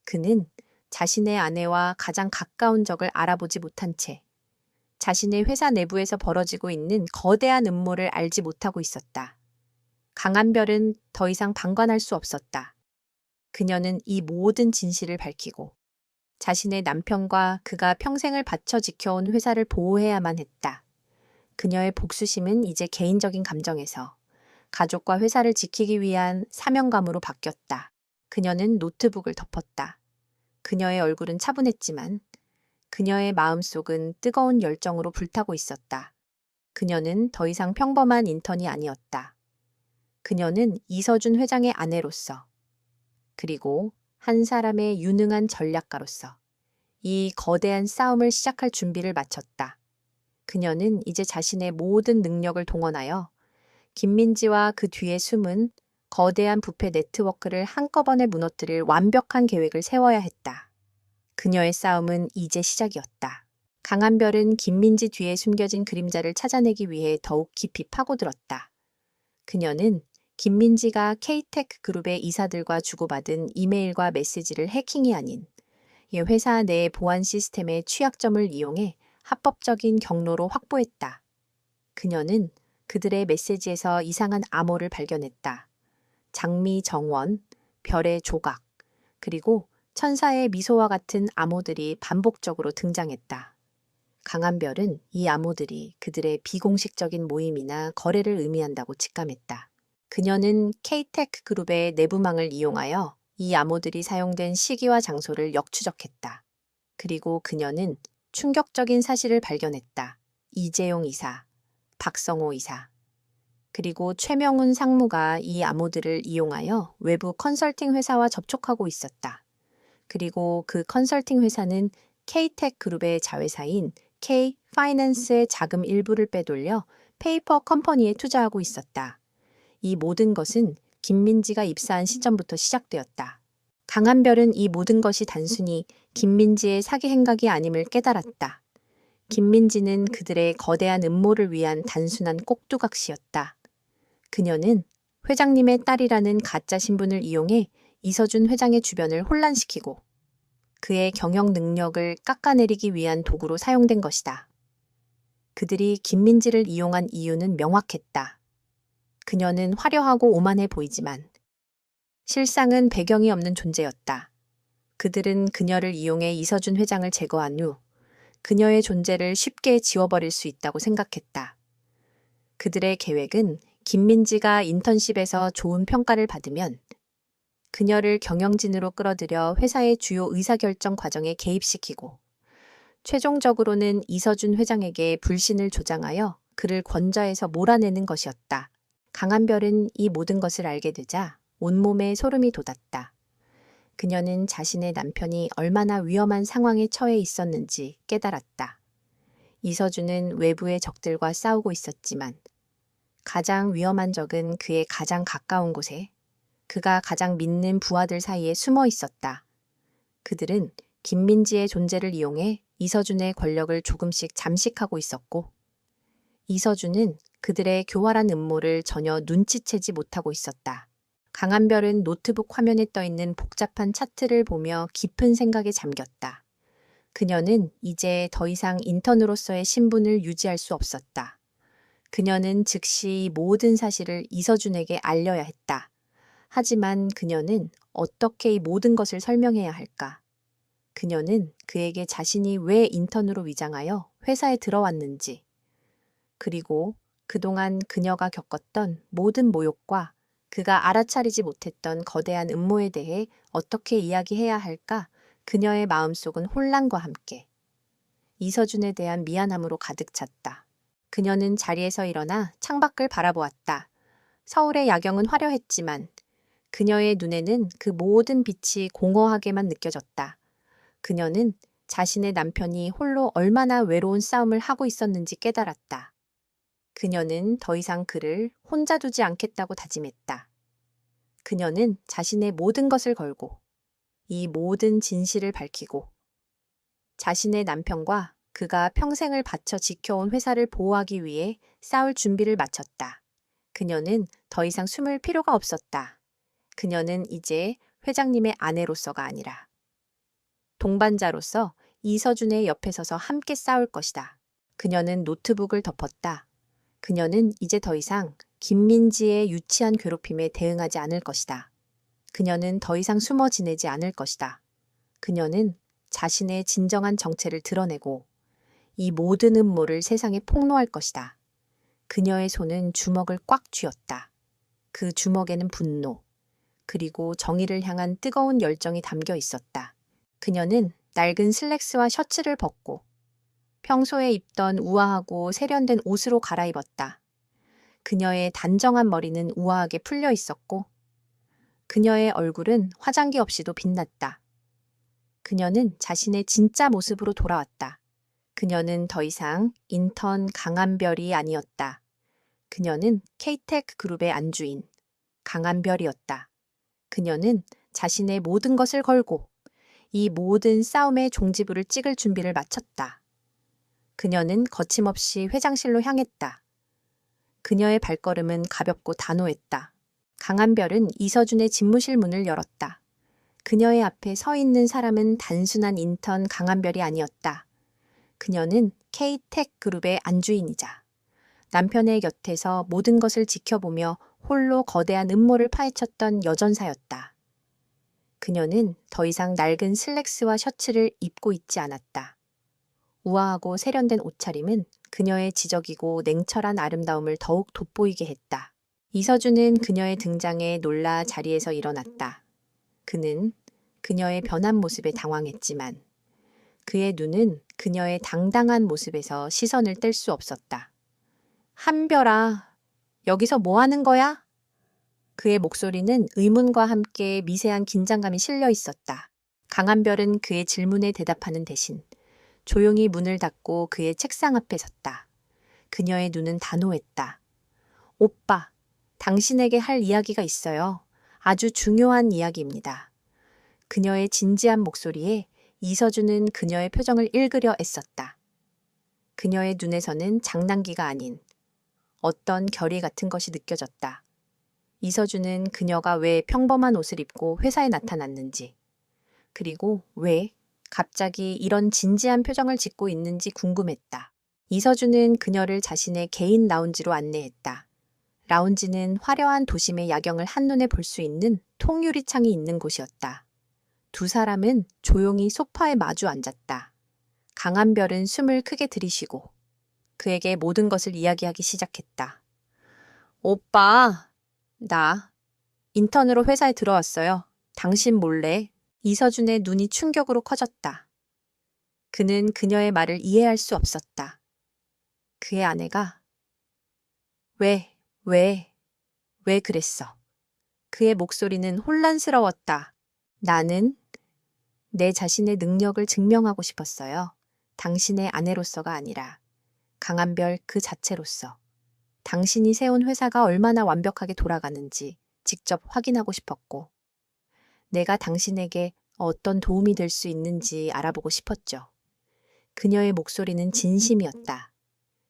Speaker 1: 그는 자신의 아내와 가장 가까운 적을 알아보지 못한 채 자신의 회사 내부에서 벌어지고 있는 거대한 음모를 알지 못하고 있었다. 강한별은 더 이상 방관할 수 없었다. 그녀는 이 모든 진실을 밝히고 자신의 남편과 그가 평생을 바쳐 지켜온 회사를 보호해야만 했다. 그녀의 복수심은 이제 개인적인 감정에서 가족과 회사를 지키기 위한 사명감으로 바뀌었다. 그녀는 노트북을 덮었다. 그녀의 얼굴은 차분했지만 그녀의 마음속은 뜨거운 열정으로 불타고 있었다. 그녀는 더 이상 평범한 인턴이 아니었다. 그녀는 이서준 회장의 아내로서 그리고 한 사람의 유능한 전략가로서 이 거대한 싸움을 시작할 준비를 마쳤다. 그녀는 이제 자신의 모든 능력을 동원하여 김민지와 그 뒤에 숨은 거대한 부패 네트워크를 한꺼번에 무너뜨릴 완벽한 계획을 세워야 했다. 그녀의 싸움은 이제 시작이었다. 강한별은 김민지 뒤에 숨겨진 그림자를 찾아내기 위해 더욱 깊이 파고들었다. 그녀는 김민지가 K테크 그룹의 이사들과 주고받은 이메일과 메시지를 해킹이 아닌 회사 내 보안 시스템의 취약점을 이용해 합법적인 경로로 확보했다. 그녀는 그들의 메시지에서 이상한 암호를 발견했다. 장미 정원, 별의 조각, 그리고 천사의 미소와 같은 암호들이 반복적으로 등장했다. 강한 별은 이 암호들이 그들의 비공식적인 모임이나 거래를 의미한다고 직감했다. 그녀는 K-테크 그룹의 내부망을 이용하여 이 암호들이 사용된 시기와 장소를 역추적했다. 그리고 그녀는 충격적인 사실을 발견했다. 이재용 이사, 박성호 이사, 그리고 최명훈 상무가 이 암호들을 이용하여 외부 컨설팅 회사와 접촉하고 있었다. 그리고 그 컨설팅 회사는 K-테크 그룹의 자회사인 K-파이낸스의 자금 일부를 빼돌려 페이퍼 컴퍼니에 투자하고 있었다. 이 모든 것은 김민지가 입사한 시점부터 시작되었다. 강한별은 이 모든 것이 단순히 김민지의 사기 행각이 아님을 깨달았다. 김민지는 그들의 거대한 음모를 위한 단순한 꼭두각시였다. 그녀는 회장님의 딸이라는 가짜 신분을 이용해 이서준 회장의 주변을 혼란시키고 그의 경영 능력을 깎아내리기 위한 도구로 사용된 것이다. 그들이 김민지를 이용한 이유는 명확했다. 그녀는 화려하고 오만해 보이지만 실상은 배경이 없는 존재였다. 그들은 그녀를 이용해 이서준 회장을 제거한 후 그녀의 존재를 쉽게 지워버릴 수 있다고 생각했다. 그들의 계획은 김민지가 인턴십에서 좋은 평가를 받으면 그녀를 경영진으로 끌어들여 회사의 주요 의사결정 과정에 개입시키고 최종적으로는 이서준 회장에게 불신을 조장하여 그를 권좌에서 몰아내는 것이었다. 강한별은 이 모든 것을 알게 되자 온몸에 소름이 돋았다. 그녀는 자신의 남편이 얼마나 위험한 상황에 처해 있었는지 깨달았다. 이서준은 외부의 적들과 싸우고 있었지만 가장 위험한 적은 그의 가장 가까운 곳에 그가 가장 믿는 부하들 사이에 숨어 있었다. 그들은 김민지의 존재를 이용해 이서준의 권력을 조금씩 잠식하고 있었고 이서준은 그들의 교활한 음모를 전혀 눈치채지 못하고 있었다. 강한별은 노트북 화면에 떠있는 복잡한 차트를 보며 깊은 생각에 잠겼다. 그녀는 이제 더 이상 인턴으로서의 신분을 유지할 수 없었다. 그녀는 즉시 모든 사실을 이서준에게 알려야 했다. 하지만 그녀는 어떻게 이 모든 것을 설명해야 할까? 그녀는 그에게 자신이 왜 인턴으로 위장하여 회사에 들어왔는지, 그리고 그동안 그녀가 겪었던 모든 모욕과 그가 알아차리지 못했던 거대한 음모에 대해 어떻게 이야기해야 할까? 그녀의 마음속은 혼란과 함께 이서준에 대한 미안함으로 가득 찼다. 그녀는 자리에서 일어나 창밖을 바라보았다. 서울의 야경은 화려했지만 그녀의 눈에는 그 모든 빛이 공허하게만 느껴졌다. 그녀는 자신의 남편이 홀로 얼마나 외로운 싸움을 하고 있었는지 깨달았다. 그녀는 더 이상 그를 혼자 두지 않겠다고 다짐했다. 그녀는 자신의 모든 것을 걸고 이 모든 진실을 밝히고 자신의 남편과 그가 평생을 바쳐 지켜온 회사를 보호하기 위해 싸울 준비를 마쳤다. 그녀는 더 이상 숨을 필요가 없었다. 그녀는 이제 회장님의 아내로서가 아니라 동반자로서 이서준의 옆에 서서 함께 싸울 것이다. 그녀는 노트북을 덮었다. 그녀는 이제 더 이상 김민지의 유치한 괴롭힘에 대응하지 않을 것이다. 그녀는 더 이상 숨어 지내지 않을 것이다. 그녀는 자신의 진정한 정체를 드러내고 이 모든 음모를 세상에 폭로할 것이다. 그녀의 손은 주먹을 꽉 쥐었다. 그 주먹에는 분노, 그리고 정의를 향한 뜨거운 열정이 담겨 있었다. 그녀는 낡은 슬랙스와 셔츠를 벗고 평소에 입던 우아하고 세련된 옷으로 갈아입었다. 그녀의 단정한 머리는 우아하게 풀려 있었고 그녀의 얼굴은 화장기 없이도 빛났다. 그녀는 자신의 진짜 모습으로 돌아왔다. 그녀는 더 이상 인턴 강한별이 아니었다. 그녀는 K-테크 그룹의 안주인 강한별이었다. 그녀는 자신의 모든 것을 걸고 이 모든 싸움의 종지부를 찍을 준비를 마쳤다. 그녀는 거침없이 회장실로 향했다. 그녀의 발걸음은 가볍고 단호했다. 강한별은 이서준의 집무실 문을 열었다. 그녀의 앞에 서 있는 사람은 단순한 인턴 강한별이 아니었다. 그녀는 K-텍 그룹의 안주인이자 남편의 곁에서 모든 것을 지켜보며 홀로 거대한 음모를 파헤쳤던 여전사였다. 그녀는 더 이상 낡은 슬랙스와 셔츠를 입고 있지 않았다. 우아하고 세련된 옷차림은 그녀의 지적이고 냉철한 아름다움을 더욱 돋보이게 했다. 이서준은 그녀의 등장에 놀라 자리에서 일어났다. 그는 그녀의 변한 모습에 당황했지만 그의 눈은 그녀의 당당한 모습에서 시선을 뗄 수 없었다. 한별아, 여기서 뭐 하는 거야? 그의 목소리는 의문과 함께 미세한 긴장감이 실려 있었다. 강한별은 그의 질문에 대답하는 대신 조용히 문을 닫고 그의 책상 앞에 섰다. 그녀의 눈은 단호했다. 오빠, 당신에게 할 이야기가 있어요. 아주 중요한 이야기입니다. 그녀의 진지한 목소리에 이서준은 그녀의 표정을 읽으려 애썼다. 그녀의 눈에서는 장난기가 아닌 어떤 결의 같은 것이 느껴졌다. 이서준은 그녀가 왜 평범한 옷을 입고 회사에 나타났는지, 그리고 왜 갑자기 이런 진지한 표정을 짓고 있는지 궁금했다. 이서준은 그녀를 자신의 개인 라운지로 안내했다. 라운지는 화려한 도심의 야경을 한눈에 볼 수 있는 통유리창이 있는 곳이었다. 두 사람은 조용히 소파에 마주 앉았다. 강한별은 숨을 크게 들이쉬고 그에게 모든 것을 이야기하기 시작했다. 오빠, 나 인턴으로 회사에 들어왔어요. 당신 몰래. 이서준의 눈이 충격으로 커졌다. 그는 그녀의 말을 이해할 수 없었다. 그의 아내가 왜 그랬어? 그의 목소리는 혼란스러웠다. 나는 내 자신의 능력을 증명하고 싶었어요. 당신의 아내로서가 아니라 강한별 그 자체로서. 당신이 세운 회사가 얼마나 완벽하게 돌아가는지 직접 확인하고 싶었고, 내가 당신에게 어떤 도움이 될 수 있는지 알아보고 싶었죠. 그녀의 목소리는 진심이었다.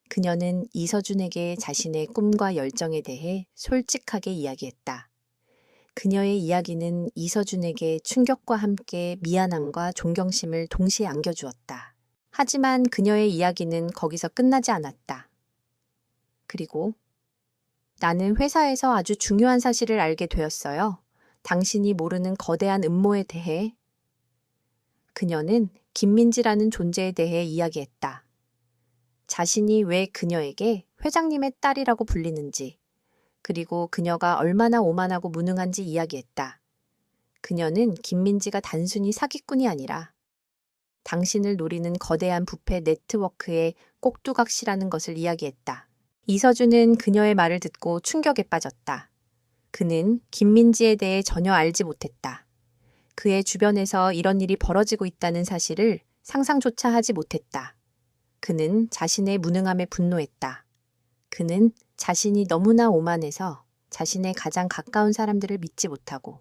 Speaker 1: 그녀는 이서준에게 자신의 꿈과 열정에 대해 솔직하게 이야기했다. 그녀의 이야기는 이서준에게 충격과 함께 미안함과 존경심을 동시에 안겨주었다. 하지만 그녀의 이야기는 거기서 끝나지 않았다. 그리고 나는 회사에서 아주 중요한 사실을 알게 되었어요. 당신이 모르는 거대한 음모에 대해. 그녀는 김민지라는 존재에 대해 이야기했다. 자신이 왜 그녀에게 회장님의 딸이라고 불리는지, 그리고 그녀가 얼마나 오만하고 무능한지 이야기했다. 그녀는 김민지가 단순히 사기꾼이 아니라 당신을 노리는 거대한 부패 네트워크의 꼭두각시라는 것을 이야기했다. 이서준은 그녀의 말을 듣고 충격에 빠졌다. 그는 김민지에 대해 전혀 알지 못했다. 그의 주변에서 이런 일이 벌어지고 있다는 사실을 상상조차 하지 못했다. 그는 자신의 무능함에 분노했다. 그는 자신이 너무나 오만해서 자신의 가장 가까운 사람들을 믿지 못하고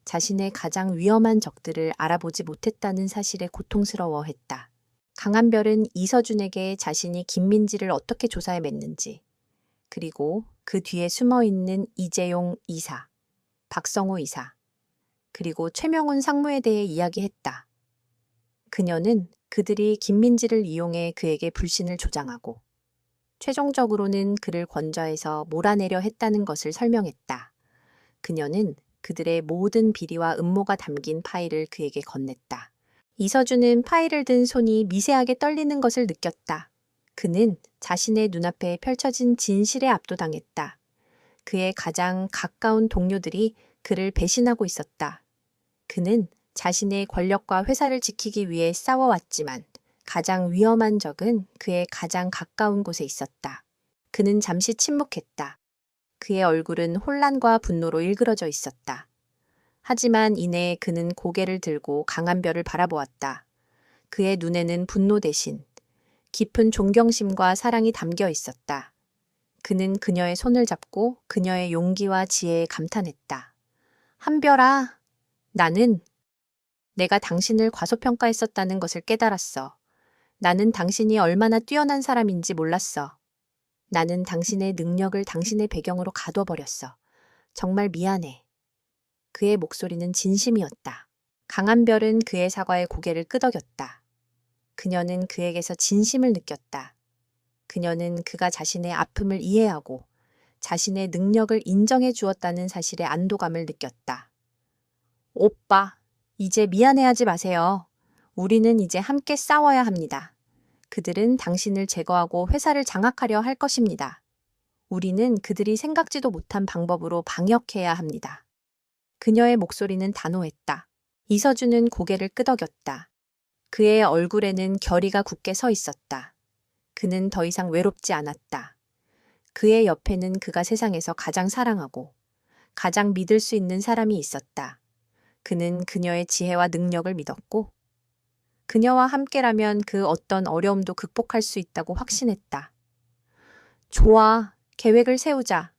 Speaker 1: 자신의 가장 위험한 적들을 알아보지 못했다는 사실에 고통스러워했다. 강한별은 이서준에게 자신이 김민지를 어떻게 조사해맸는지, 그리고 그 뒤에 숨어있는 이재용 이사, 박성호 이사, 그리고 최명훈 상무에 대해 이야기했다. 그녀는 그들이 김민지를 이용해 그에게 불신을 조장하고 최종적으로는 그를 권좌해서 몰아내려 했다는 것을 설명했다. 그녀는 그들의 모든 비리와 음모가 담긴 파일을 그에게 건넸다. 이서준은 파일을 든 손이 미세하게 떨리는 것을 느꼈다. 그는 자신의 눈앞에 펼쳐진 진실에 압도당했다. 그의 가장 가까운 동료들이 그를 배신하고 있었다. 그는 자신의 권력과 회사를 지키기 위해 싸워왔지만 가장 위험한 적은 그의 가장 가까운 곳에 있었다. 그는 잠시 침묵했다. 그의 얼굴은 혼란과 분노로 일그러져 있었다. 하지만 이내 그는 고개를 들고 강한별을 바라보았다. 그의 눈에는 분노 대신 깊은 존경심과 사랑이 담겨 있었다. 그는 그녀의 손을 잡고 그녀의 용기와 지혜에 감탄했다. 한별아, 나는 내가 당신을 과소평가했었다는 것을 깨달았어. 나는 당신이 얼마나 뛰어난 사람인지 몰랐어. 나는 당신의 능력을 당신의 배경으로 가둬버렸어. 정말 미안해. 그의 목소리는 진심이었다. 강한 별은 그의 사과에 고개를 끄덕였다. 그녀는 그에게서 진심을 느꼈다. 그녀는 그가 자신의 아픔을 이해하고 자신의 능력을 인정해 주었다는 사실에 안도감을 느꼈다. 오빠, 이제 미안해하지 마세요. 우리는 이제 함께 싸워야 합니다. 그들은 당신을 제거하고 회사를 장악하려 할 것입니다. 우리는 그들이 생각지도 못한 방법으로 방역해야 합니다. 그녀의 목소리는 단호했다. 이서준은 고개를 끄덕였다. 그의 얼굴에는 결의가 굳게 서 있었다. 그는 더 이상 외롭지 않았다. 그의 옆에는 그가 세상에서 가장 사랑하고 가장 믿을 수 있는 사람이 있었다. 그는 그녀의 지혜와 능력을 믿었고 그녀와 함께라면 그 어떤 어려움도 극복할 수 있다고 확신했다. 좋아, 계획을 세우자.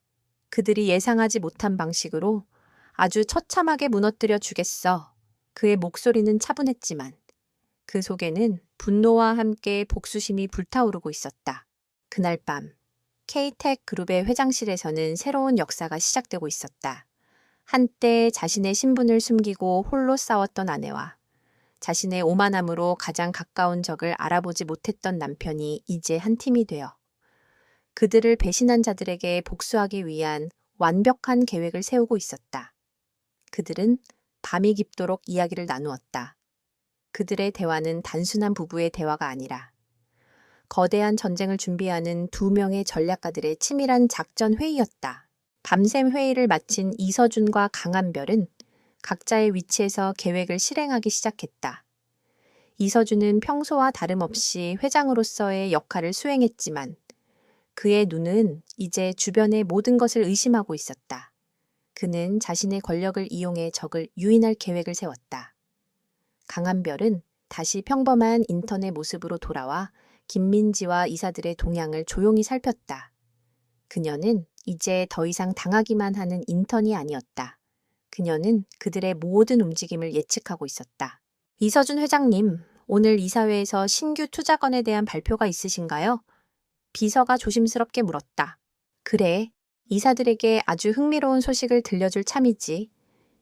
Speaker 1: 그들이 예상하지 못한 방식으로 아주 처참하게 무너뜨려 주겠어. 그의 목소리는 차분했지만 그 속에는 분노와 함께 복수심이 불타오르고 있었다. 그날 밤 K-텍 그룹의 회장실에서는 새로운 역사가 시작되고 있었다. 한때 자신의 신분을 숨기고 홀로 싸웠던 아내와 자신의 오만함으로 가장 가까운 적을 알아보지 못했던 남편이 이제 한 팀이 되어 그들을 배신한 자들에게 복수하기 위한 완벽한 계획을 세우고 있었다. 그들은 밤이 깊도록 이야기를 나누었다. 그들의 대화는 단순한 부부의 대화가 아니라 거대한 전쟁을 준비하는 두 명의 전략가들의 치밀한 작전 회의였다. 밤샘 회의를 마친 이서준과 강한별은 각자의 위치에서 계획을 실행하기 시작했다. 이서준은 평소와 다름없이 회장으로서의 역할을 수행했지만 그의 눈은 이제 주변의 모든 것을 의심하고 있었다. 그는 자신의 권력을 이용해 적을 유인할 계획을 세웠다. 강한별은 다시 평범한 인턴의 모습으로 돌아와 김민지와 이사들의 동향을 조용히 살폈다. 그녀는 이제 더 이상 당하기만 하는 인턴이 아니었다. 그녀는 그들의 모든 움직임을 예측하고 있었다. 이서준 회장님, 오늘 이사회에서 신규 투자건에 대한 발표가 있으신가요? 비서가 조심스럽게 물었다. 그래, 이사들에게 아주 흥미로운 소식을 들려줄 참이지.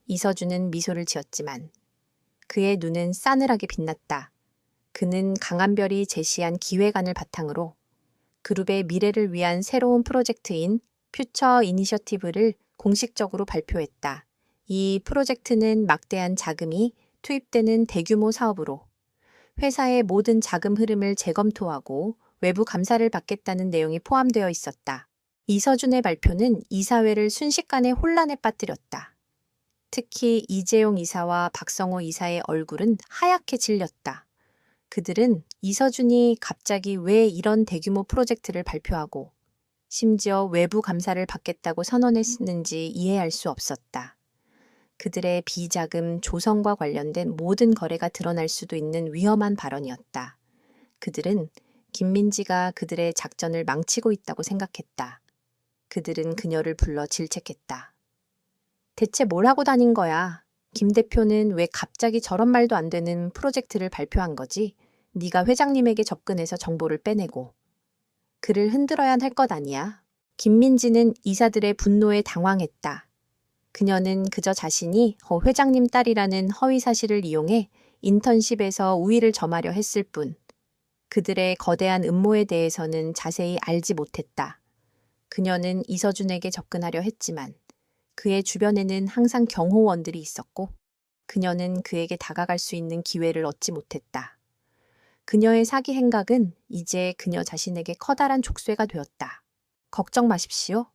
Speaker 1: 이서준은 미소를 지었지만 그의 눈은 싸늘하게 빛났다. 그는 강한별이 제시한 기획안을 바탕으로 그룹의 미래를 위한 새로운 프로젝트인 퓨처 이니셔티브를 공식적으로 발표했다. 이 프로젝트는 막대한 자금이 투입되는 대규모 사업으로 회사의 모든 자금 흐름을 재검토하고 외부 감사를 받겠다는 내용이 포함되어 있었다. 이서준의 발표는 이사회를 순식간에 혼란에 빠뜨렸다. 특히 이재용 이사와 박성호 이사의 얼굴은 하얗게 질렸다. 그들은 이서준이 갑자기 왜 이런 대규모 프로젝트를 발표하고 심지어 외부 감사를 받겠다고 선언했는지 이해할 수 없었다. 그들의 비자금 조성과 관련된 모든 거래가 드러날 수도 있는 위험한 발언이었다. 그들은 김민지가 그들의 작전을 망치고 있다고 생각했다. 그들은 그녀를 불러 질책했다. 대체 뭘 하고 다닌 거야? 김 대표는 왜 갑자기 저런 말도 안 되는 프로젝트를 발표한 거지? 네가 회장님에게 접근해서 정보를 빼내고. 그를 흔들어야 할 것 아니야? 김민지는 이사들의 분노에 당황했다. 그녀는 그저 자신이 회장님 딸이라는 허위 사실을 이용해 인턴십에서 우위를 점하려 했을 뿐 그들의 거대한 음모에 대해서는 자세히 알지 못했다. 그녀는 이서준에게 접근하려 했지만 그의 주변에는 항상 경호원들이 있었고 그녀는 그에게 다가갈 수 있는 기회를 얻지 못했다. 그녀의 사기 행각은 이제 그녀 자신에게 커다란 족쇄가 되었다. 걱정 마십시오.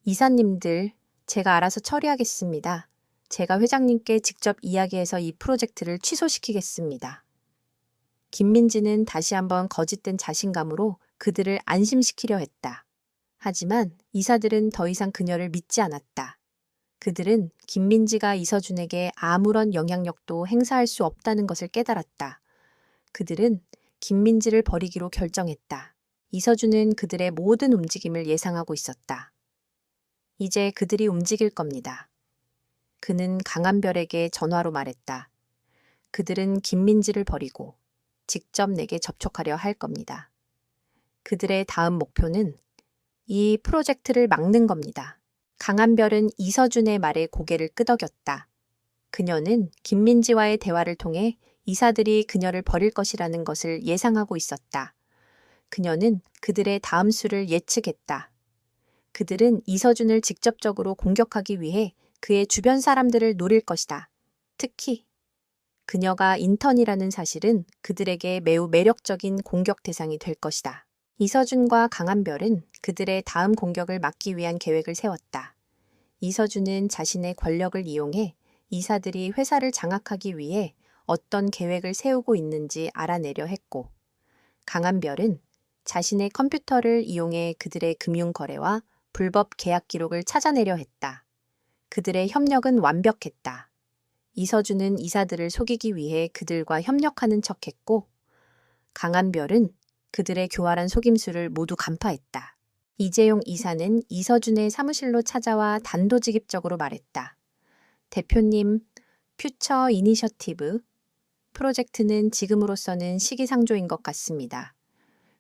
Speaker 1: 이사님들, 제가 알아서 처리하겠습니다. 제가 회장님께 직접 이야기해서 이 프로젝트를 취소시키겠습니다. 김민지는 다시 한번 거짓된 자신감으로 그들을 안심시키려 했다. 하지만 이사들은 더 이상 그녀를 믿지 않았다. 그들은 김민지가 이서준에게 아무런 영향력도 행사할 수 없다는 것을 깨달았다. 그들은 김민지를 버리기로 결정했다. 이서준은 그들의 모든 움직임을 예상하고 있었다. 이제 그들이 움직일 겁니다. 그는 강한별에게 전화로 말했다. 그들은 김민지를 버리고 직접 내게 접촉하려 할 겁니다. 그들의 다음 목표는 이 프로젝트를 막는 겁니다. 강한별은 이서준의 말에 고개를 끄덕였다. 그녀는 김민지와의 대화를 통해 이사들이 그녀를 버릴 것이라는 것을 예상하고 있었다. 그녀는 그들의 다음 수를 예측했다. 그들은 이서준을 직접적으로 공격하기 위해 그의 주변 사람들을 노릴 것이다. 특히 그녀가 인턴이라는 사실은 그들에게 매우 매력적인 공격 대상이 될 것이다. 이서준과 강한별은 그들의 다음 공격을 막기 위한 계획을 세웠다. 이서준은 자신의 권력을 이용해 이사들이 회사를 장악하기 위해 어떤 계획을 세우고 있는지 알아내려 했고, 강한별은 자신의 컴퓨터를 이용해 그들의 금융거래와 불법 계약 기록을 찾아내려 했다. 그들의 협력은 완벽했다. 이서준은 이사들을 속이기 위해 그들과 협력하는 척했고, 강한별은 그들의 교활한 속임수를 모두 간파했다. 이재용 이사는 이서준의 사무실로 찾아와 단도직입적으로 말했다. 대표님, 퓨처 이니셔티브 프로젝트는 지금으로서는 시기상조인 것 같습니다.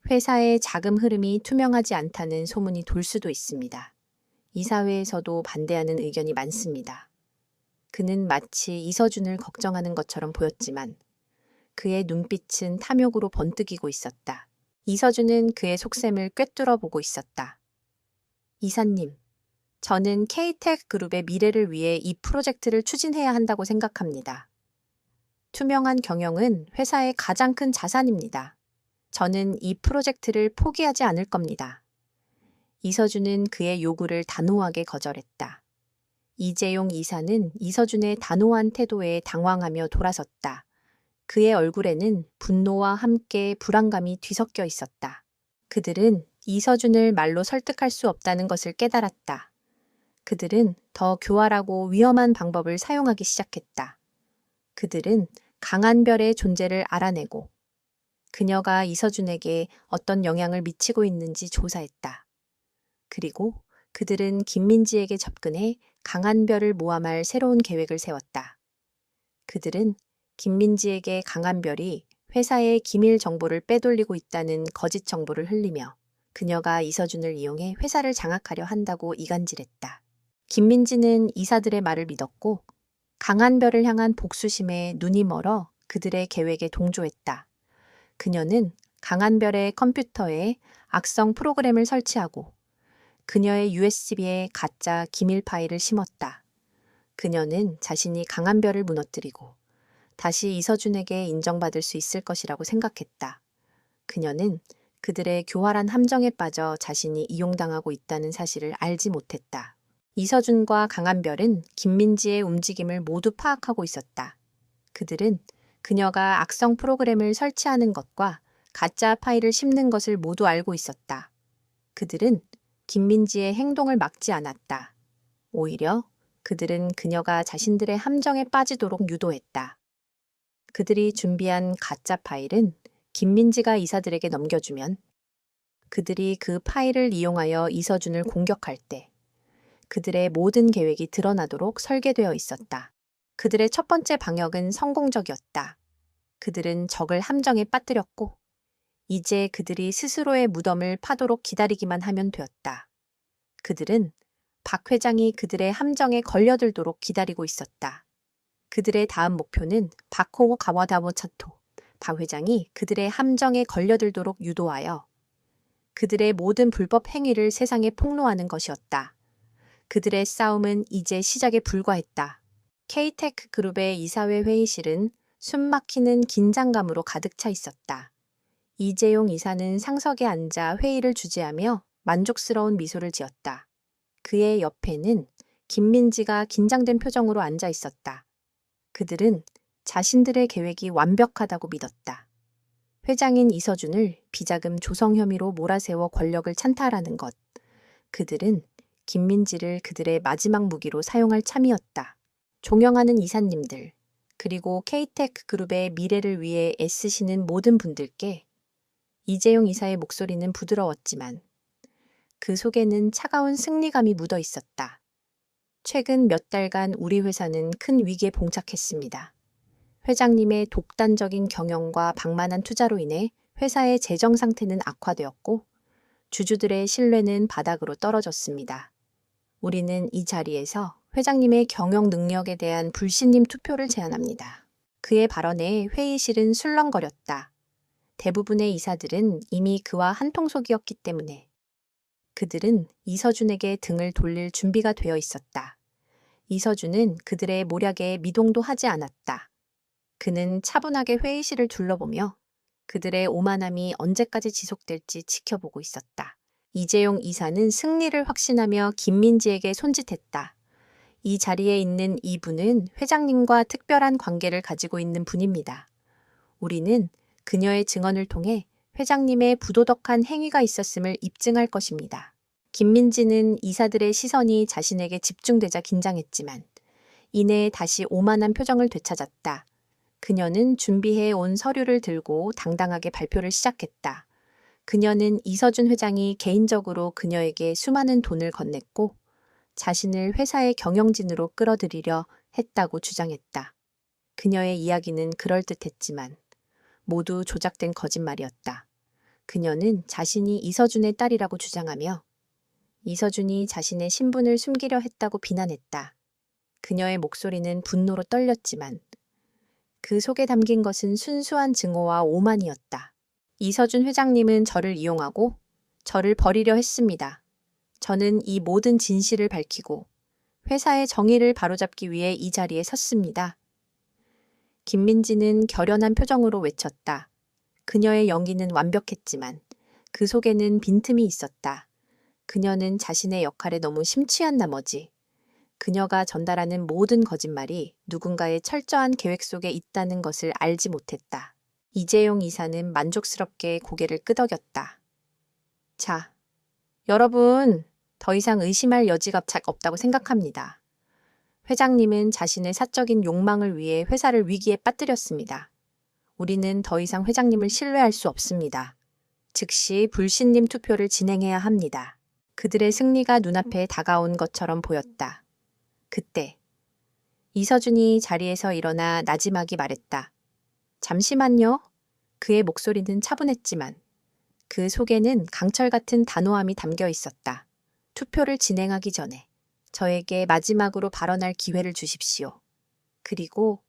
Speaker 1: 회사의 자금 흐름이 투명하지 않다는 소문이 돌 수도 있습니다. 이사회에서도 반대하는 의견이 많습니다. 그는 마치 이서준을 걱정하는 것처럼 보였지만 그의 눈빛은 탐욕으로 번뜩이고 있었다. 이서준은 그의 속셈을 꿰뚫어 보고 있었다. 이사님, 저는 K-Tech 그룹의 미래를 위해 이 프로젝트를 추진해야 한다고 생각합니다. 투명한 경영은 회사의 가장 큰 자산입니다. 저는 이 프로젝트를 포기하지 않을 겁니다. 이서준은 그의 요구를 단호하게 거절했다. 이재용 이사는 이서준의 단호한 태도에 당황하며 돌아섰다. 그의 얼굴에는 분노와 함께 불안감이 뒤섞여 있었다. 그들은 이서준을 말로 설득할 수 없다는 것을 깨달았다. 그들은 더 교활하고 위험한 방법을 사용하기 시작했다. 그들은 강한별의 존재를 알아내고 그녀가 이서준에게 어떤 영향을 미치고 있는지 조사했다. 그리고 그들은 김민지에게 접근해 강한별을 모함할 새로운 계획을 세웠다. 그들은 김민지에게 강한별이 회사의 기밀 정보를 빼돌리고 있다는 거짓 정보를 흘리며 그녀가 이서준을 이용해 회사를 장악하려 한다고 이간질했다. 김민지는 이사들의 말을 믿었고 강한별을 향한 복수심에 눈이 멀어 그들의 계획에 동조했다. 그녀는 강한별의 컴퓨터에 악성 프로그램을 설치하고 그녀의 USB에 가짜 기밀 파일을 심었다. 그녀는 자신이 강한별을 무너뜨리고 다시 이서준에게 인정받을 수 있을 것이라고 생각했다. 그녀는 그들의 교활한 함정에 빠져 자신이 이용당하고 있다는 사실을 알지 못했다. 이서준과 강한별은 김민지의 움직임을 모두 파악하고 있었다. 그들은 그녀가 악성 프로그램을 설치하는 것과 가짜 파일을 심는 것을 모두 알고 있었다. 그들은 김민지의 행동을 막지 않았다. 오히려 그들은 그녀가 자신들의 함정에 빠지도록 유도했다. 그들이 준비한 가짜 파일은 김민지가 이사들에게 넘겨주면 그들이 그 파일을 이용하여 이서준을 공격할 때 그들의 모든 계획이 드러나도록 설계되어 있었다. 그들의 첫 번째 방역은 성공적이었다. 그들은 적을 함정에 빠뜨렸고 이제 그들이 스스로의 무덤을 파도록 기다리기만 하면 되었다. 그들은 박 회장이 그들의 함정에 걸려들도록 기다리고 있었다. 그들의 다음 목표는 바코 가와다모차토, 박 회장이 그들의 함정에 걸려들도록 유도하여 그들의 모든 불법 행위를 세상에 폭로하는 것이었다. 그들의 싸움은 이제 시작에 불과했다. K-Tech 그룹의 이사회 회의실은 숨막히는 긴장감으로 가득 차 있었다. 이재용 이사는 상석에 앉아 회의를 주재하며 만족스러운 미소를 지었다. 그의 옆에는 김민지가 긴장된 표정으로 앉아 있었다. 그들은 자신들의 계획이 완벽하다고 믿었다. 회장인 이서준을 비자금 조성 혐의로 몰아세워 권력을 찬탈하는 것. 그들은 김민지를 그들의 마지막 무기로 사용할 참이었다. 존경하는 이사님들, 그리고 K-Tech 그룹의 미래를 위해 애쓰시는 모든 분들께 이재용 이사의 목소리는 부드러웠지만 그 속에는 차가운 승리감이 묻어 있었다. 최근 몇 달간 우리 회사는 큰 위기에 봉착했습니다. 회장님의 독단적인 경영과 방만한 투자로 인해 회사의 재정 상태는 악화되었고 주주들의 신뢰는 바닥으로 떨어졌습니다. 우리는 이 자리에서 회장님의 경영 능력에 대한 불신임 투표를 제안합니다. 그의 발언에 회의실은 술렁거렸다. 대부분의 이사들은 이미 그와 한통속이었기 때문에 그들은 이서준에게 등을 돌릴 준비가 되어 있었다. 이서준은 그들의 모략에 미동도 하지 않았다. 그는 차분하게 회의실을 둘러보며 그들의 오만함이 언제까지 지속될지 지켜보고 있었다. 이재용 이사는 승리를 확신하며 김민지에게 손짓했다. 이 자리에 있는 이분은 회장님과 특별한 관계를 가지고 있는 분입니다. 우리는 그녀의 증언을 통해 회장님의 부도덕한 행위가 있었음을 입증할 것입니다. 김민지는 이사들의 시선이 자신에게 집중되자 긴장했지만 이내 다시 오만한 표정을 되찾았다. 그녀는 준비해 온 서류를 들고 당당하게 발표를 시작했다. 그녀는 이서준 회장이 개인적으로 그녀에게 수많은 돈을 건넸고 자신을 회사의 경영진으로 끌어들이려 했다고 주장했다. 그녀의 이야기는 그럴듯했지만 모두 조작된 거짓말이었다. 그녀는 자신이 이서준의 딸이라고 주장하며 이서준이 자신의 신분을 숨기려 했다고 비난했다. 그녀의 목소리는 분노로 떨렸지만 그 속에 담긴 것은 순수한 증오와 오만이었다. 이서준 회장님은 저를 이용하고 저를 버리려 했습니다. 저는 이 모든 진실을 밝히고 회사의 정의를 바로잡기 위해 이 자리에 섰습니다. 김민지는 결연한 표정으로 외쳤다. 그녀의 연기는 완벽했지만 그 속에는 빈틈이 있었다. 그녀는 자신의 역할에 너무 심취한 나머지 그녀가 전달하는 모든 거짓말이 누군가의 철저한 계획 속에 있다는 것을 알지 못했다. 이재용 이사는 만족스럽게 고개를 끄덕였다. 자, 여러분, 더 이상 의심할 여지가 없다고 생각합니다. 회장님은 자신의 사적인 욕망을 위해 회사를 위기에 빠뜨렸습니다. 우리는 더 이상 회장님을 신뢰할 수 없습니다. 즉시 불신임 투표를 진행해야 합니다. 그들의 승리가 눈앞에 다가온 것처럼 보였다. 그때 이서준이 자리에서 일어나 나지막이 말했다. 잠시만요. 그의 목소리는 차분했지만 그 속에는 강철 같은 단호함이 담겨 있었다. 투표를 진행하기 전에 저에게 마지막으로 발언할 기회를 주십시오. 그리고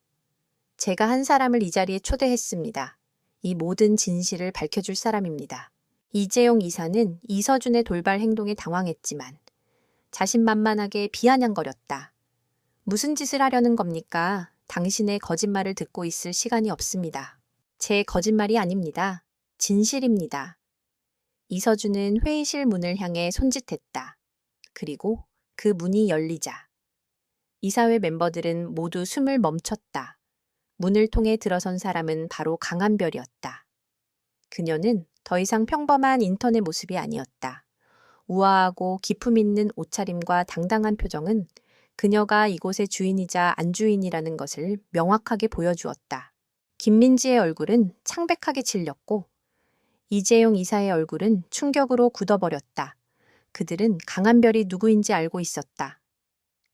Speaker 1: 제가 한 사람을 이 자리에 초대했습니다. 이 모든 진실을 밝혀줄 사람입니다. 이재용 이사는 이서준의 돌발 행동에 당황했지만 자신만만하게 비아냥거렸다. 무슨 짓을 하려는 겁니까? 당신의 거짓말을 듣고 있을 시간이 없습니다. 제 거짓말이 아닙니다. 진실입니다. 이서준은 회의실 문을 향해 손짓했다. 그리고 그 문이 열리자 이사회 멤버들은 모두 숨을 멈췄다. 문을 통해 들어선 사람은 바로 강한별이었다. 그녀는 더 이상 평범한 인턴의 모습이 아니었다. 우아하고 기품 있는 옷차림과 당당한 표정은 그녀가 이곳의 주인이자 안주인이라는 것을 명확하게 보여주었다. 김민지의 얼굴은 창백하게 질렸고 이재용 이사의 얼굴은 충격으로 굳어버렸다. 그들은 강한별이 누구인지 알고 있었다.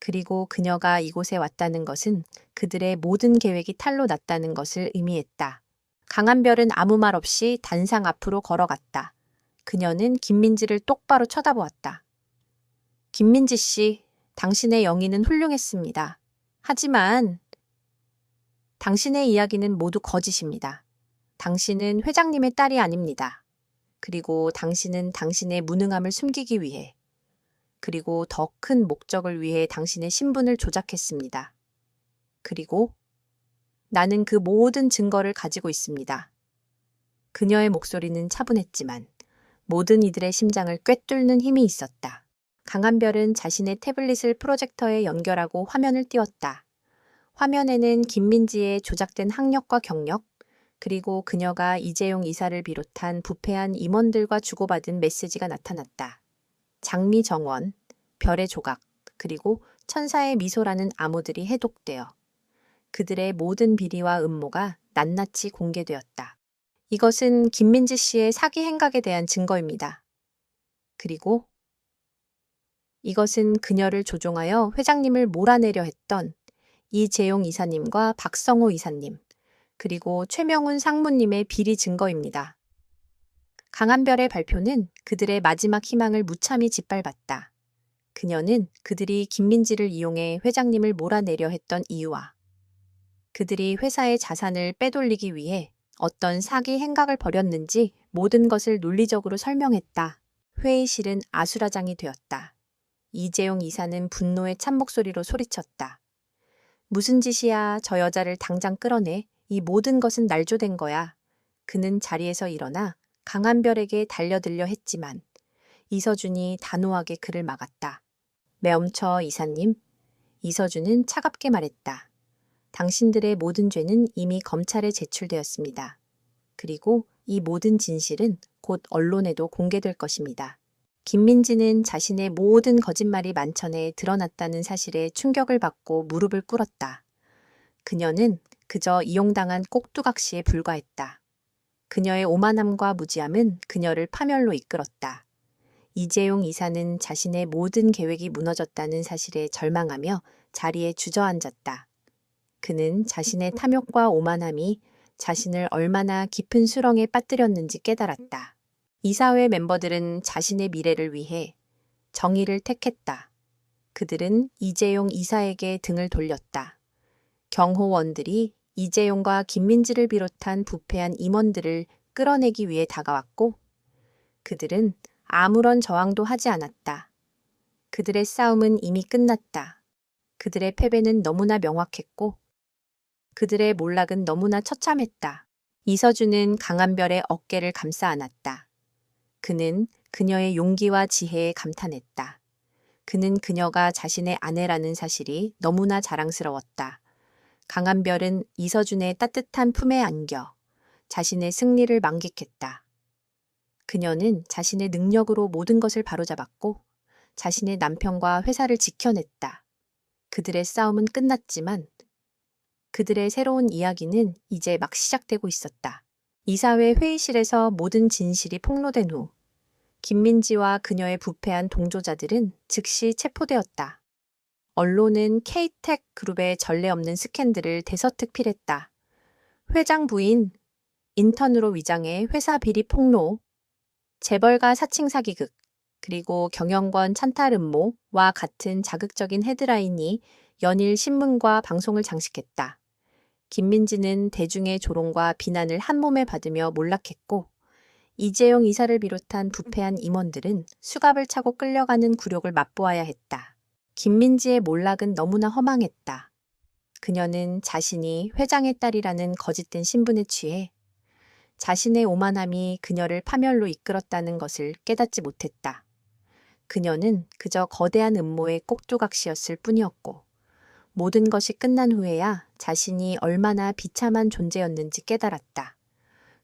Speaker 1: 그리고 그녀가 이곳에 왔다는 것은 그들의 모든 계획이 탈로 났다는 것을 의미했다. 강한별은 아무 말 없이 단상 앞으로 걸어갔다. 그녀는 김민지를 똑바로 쳐다보았다. 김민지 씨, 당신의 영의는 훌륭했습니다. 하지만 당신의 이야기는 모두 거짓입니다. 당신은 회장님의 딸이 아닙니다. 그리고 당신은 당신의 무능함을 숨기기 위해 그리고 더 큰 목적을 위해 당신의 신분을 조작했습니다. 그리고 나는 그 모든 증거를 가지고 있습니다. 그녀의 목소리는 차분했지만 모든 이들의 심장을 꿰뚫는 힘이 있었다. 강한별은 자신의 태블릿을 프로젝터에 연결하고 화면을 띄웠다. 화면에는 김민지의 조작된 학력과 경력, 그리고 그녀가 이재용 이사를 비롯한 부패한 임원들과 주고받은 메시지가 나타났다. 장미정원, 별의 조각, 그리고 천사의 미소라는 암호들이 해독되어 그들의 모든 비리와 음모가 낱낱이 공개되었다. 이것은 김민지 씨의 사기 행각에 대한 증거입니다. 그리고 이것은 그녀를 조종하여 회장님을 몰아내려 했던 이재용 이사님과 박성호 이사님, 그리고 최명훈 상무님의 비리 증거입니다. 강한별의 발표는 그들의 마지막 희망을 무참히 짓밟았다. 그녀는 그들이 김민지를 이용해 회장님을 몰아내려 했던 이유와 그들이 회사의 자산을 빼돌리기 위해 어떤 사기 행각을 벌였는지 모든 것을 논리적으로 설명했다. 회의실은 아수라장이 되었다. 이재용 이사는 분노의 찬목소리로 소리쳤다. 무슨 짓이야. 저 여자를 당장 끌어내. 이 모든 것은 날조된 거야. 그는 자리에서 일어나 강한별에게 달려들려 했지만 이서준이 단호하게 그를 막았다. 매엄쳐 이사님. 이서준은 차갑게 말했다. 당신들의 모든 죄는 이미 검찰에 제출되었습니다. 그리고 이 모든 진실은 곧 언론에도 공개될 것입니다. 김민지는 자신의 모든 거짓말이 만천에 드러났다는 사실에 충격을 받고 무릎을 꿇었다. 그녀는 그저 이용당한 꼭두각시에 불과했다. 그녀의 오만함과 무지함은 그녀를 파멸로 이끌었다. 이재용 이사는 자신의 모든 계획이 무너졌다는 사실에 절망하며 자리에 주저앉았다. 그는 자신의 탐욕과 오만함이 자신을 얼마나 깊은 수렁에 빠뜨렸는지 깨달았다. 이사회 멤버들은 자신의 미래를 위해 정의를 택했다. 그들은 이재용 이사에게 등을 돌렸다. 경호원들이 이재용과 김민지를 비롯한 부패한 임원들을 끌어내기 위해 다가왔고 그들은 아무런 저항도 하지 않았다. 그들의 싸움은 이미 끝났다. 그들의 패배는 너무나 명확했고 그들의 몰락은 너무나 처참했다. 이서준은 강한별의 어깨를 감싸 안았다. 그는 그녀의 용기와 지혜에 감탄했다. 그는 그녀가 자신의 아내라는 사실이 너무나 자랑스러웠다. 강한별은 이서준의 따뜻한 품에 안겨 자신의 승리를 만끽했다. 그녀는 자신의 능력으로 모든 것을 바로잡았고 자신의 남편과 회사를 지켜냈다. 그들의 싸움은 끝났지만 그들의 새로운 이야기는 이제 막 시작되고 있었다. 이사회 회의실에서 모든 진실이 폭로된 후 김민지와 그녀의 부패한 동조자들은 즉시 체포되었다. 언론은 K텍 그룹의 전례 없는 스캔들을 대서특필했다. 회장 부인, 인턴으로 위장해 회사 비리 폭로, 재벌가 사칭 사기극, 그리고 경영권 찬탈 음모와 같은 자극적인 헤드라인이 연일 신문과 방송을 장식했다. 김민지는 대중의 조롱과 비난을 한몸에 받으며 몰락했고 이재용 이사를 비롯한 부패한 임원들은 수갑을 차고 끌려가는 굴욕을 맛보아야 했다. 김민지의 몰락은 너무나 허망했다. 그녀는 자신이 회장의 딸이라는 거짓된 신분에 취해 자신의 오만함이 그녀를 파멸로 이끌었다는 것을 깨닫지 못했다. 그녀는 그저 거대한 음모의 꼭두각시였을 뿐이었고 모든 것이 끝난 후에야 자신이 얼마나 비참한 존재였는지 깨달았다.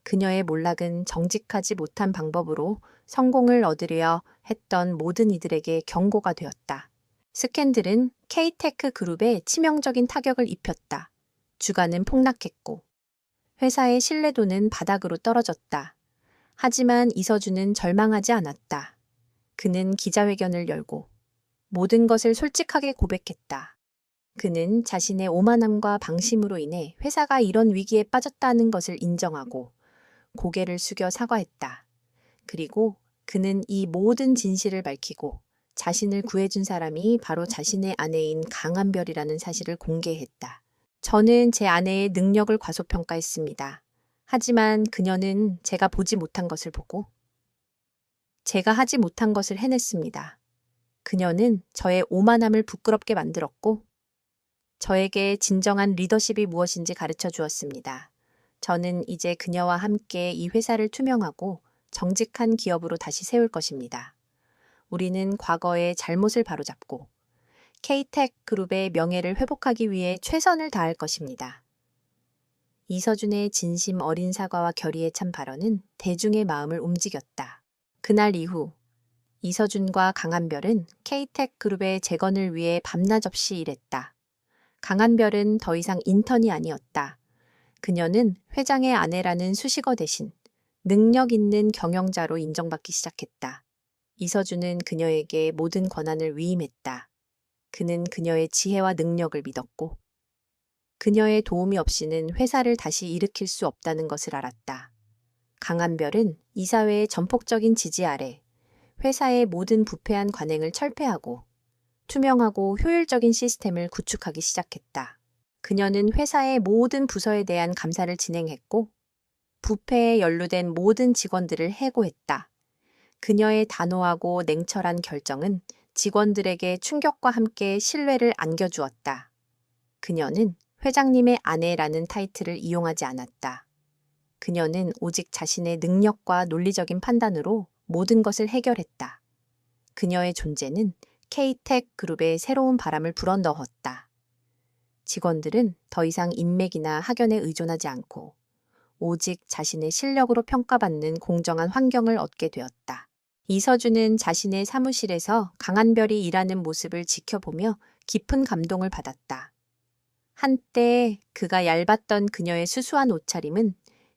Speaker 1: 그녀의 몰락은 정직하지 못한 방법으로 성공을 얻으려 했던 모든 이들에게 경고가 되었다. 스캔들은 K테크 그룹에 치명적인 타격을 입혔다. 주가는 폭락했고 회사의 신뢰도는 바닥으로 떨어졌다. 하지만 이서준은 절망하지 않았다. 그는 기자회견을 열고 모든 것을 솔직하게 고백했다. 그는 자신의 오만함과 방심으로 인해 회사가 이런 위기에 빠졌다는 것을 인정하고 고개를 숙여 사과했다. 그리고 그는 이 모든 진실을 밝히고 자신을 구해준 사람이 바로 자신의 아내인 강한별이라는 사실을 공개했다. 저는 제 아내의 능력을 과소평가했습니다. 하지만 그녀는 제가 보지 못한 것을 보고 제가 하지 못한 것을 해냈습니다. 그녀는 저의 오만함을 부끄럽게 만들었고 저에게 진정한 리더십이 무엇인지 가르쳐 주었습니다. 저는 이제 그녀와 함께 이 회사를 투명하고 정직한 기업으로 다시 세울 것입니다. 우리는 과거의 잘못을 바로잡고 K텍 그룹의 명예를 회복하기 위해 최선을 다할 것입니다. 이서준의 진심 어린 사과와 결의에 찬 발언은 대중의 마음을 움직였다. 그날 이후 이서준과 강한별은 K텍 그룹의 재건을 위해 밤낮 없이 일했다. 강한별은 더 이상 인턴이 아니었다. 그녀는 회장의 아내라는 수식어 대신 능력 있는 경영자로 인정받기 시작했다. 이서준은 그녀에게 모든 권한을 위임했다. 그는 그녀의 지혜와 능력을 믿었고 그녀의 도움이 없이는 회사를 다시 일으킬 수 없다는 것을 알았다. 강한별은 이사회의 전폭적인 지지 아래 회사의 모든 부패한 관행을 철폐하고 투명하고 효율적인 시스템을 구축하기 시작했다. 그녀는 회사의 모든 부서에 대한 감사를 진행했고 부패에 연루된 모든 직원들을 해고했다. 그녀의 단호하고 냉철한 결정은 직원들에게 충격과 함께 신뢰를 안겨주었다. 그녀는 회장님의 아내라는 타이틀을 이용하지 않았다. 그녀는 오직 자신의 능력과 논리적인 판단으로 모든 것을 해결했다. 그녀의 존재는 K-Tech 그룹에 새로운 바람을 불어넣었다. 직원들은 더 이상 인맥이나 학연에 의존하지 않고 오직 자신의 실력으로 평가받는 공정한 환경을 얻게 되었다. 이서준은 자신의 사무실에서 강한별이 일하는 모습을 지켜보며 깊은 감동을 받았다. 한때 그가 얇았던 그녀의 수수한 옷차림은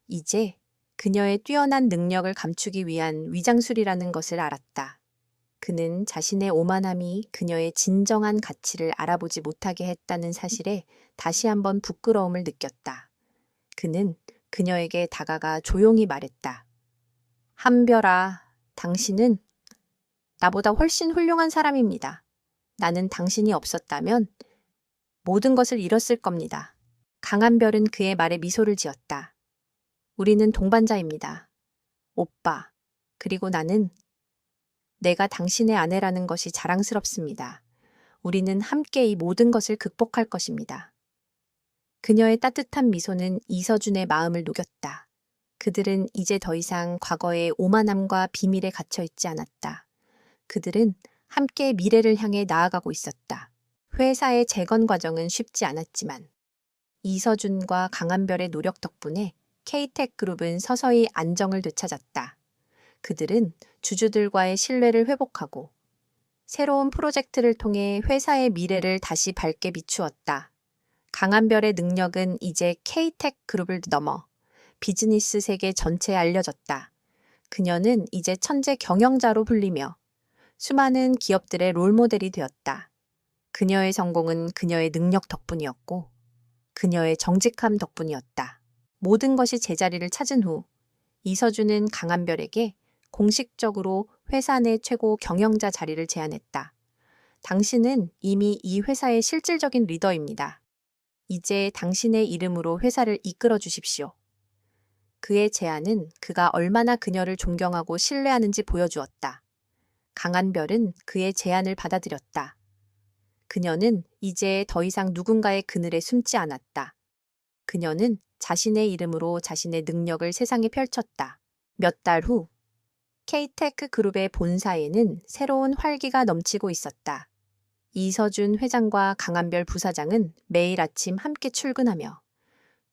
Speaker 1: 이제 그녀의 뛰어난 능력을 감추기 위한 위장술이라는 것을 알았다. 그는 자신의 오만함이 그녀의 진정한 가치를 알아보지 못하게 했다는 사실에 다시 한번 부끄러움을 느꼈다. 그는 그녀에게 다가가 조용히 말했다. 한별아, 당신은 나보다 훨씬 훌륭한 사람입니다. 나는 당신이 없었다면 모든 것을 잃었을 겁니다. 강한별은 그의 말에 미소를 지었다. 우리는 동반자입니다. 오빠, 그리고 나는 내가 당신의 아내라는 것이 자랑스럽습니다. 우리는 함께 이 모든 것을 극복할 것입니다. 그녀의 따뜻한 미소는 이서준의 마음을 녹였다. 그들은 이제 더 이상 과거의 오만함과 비밀에 갇혀 있지 않았다. 그들은 함께 미래를 향해 나아가고 있었다. 회사의 재건 과정은 쉽지 않았지만 이서준과 강한별의 노력 덕분에 K-Tech 그룹은 서서히 안정을 되찾았다. 그들은 주주들과의 신뢰를 회복하고 새로운 프로젝트를 통해 회사의 미래를 다시 밝게 비추었다. 강한별의 능력은 이제 K-Tech 그룹을 넘어 비즈니스 세계 전체에 알려졌다. 그녀는 이제 천재 경영자로 불리며 수많은 기업들의 롤모델이 되었다. 그녀의 성공은 그녀의 능력 덕분이었고 그녀의 정직함 덕분이었다. 모든 것이 제자리를 찾은 후 이서준은 강한별에게 공식적으로 회사 내 최고 경영자 자리를 제안했다. 당신은 이미 이 회사의 실질적인 리더입니다. 이제 당신의 이름으로 회사를 이끌어 주십시오. 그의 제안은 그가 얼마나 그녀를 존경하고 신뢰하는지 보여주었다. 강한별은 그의 제안을 받아들였다. 그녀는 이제 더 이상 누군가의 그늘에 숨지 않았다. 그녀는 자신의 이름으로 자신의 능력을 세상에 펼쳤다. 몇 달 후, K-Tech 그룹의 본사에는 새로운 활기가 넘치고 있었다. 이서준 회장과 강한별 부사장은 매일 아침 함께 출근하며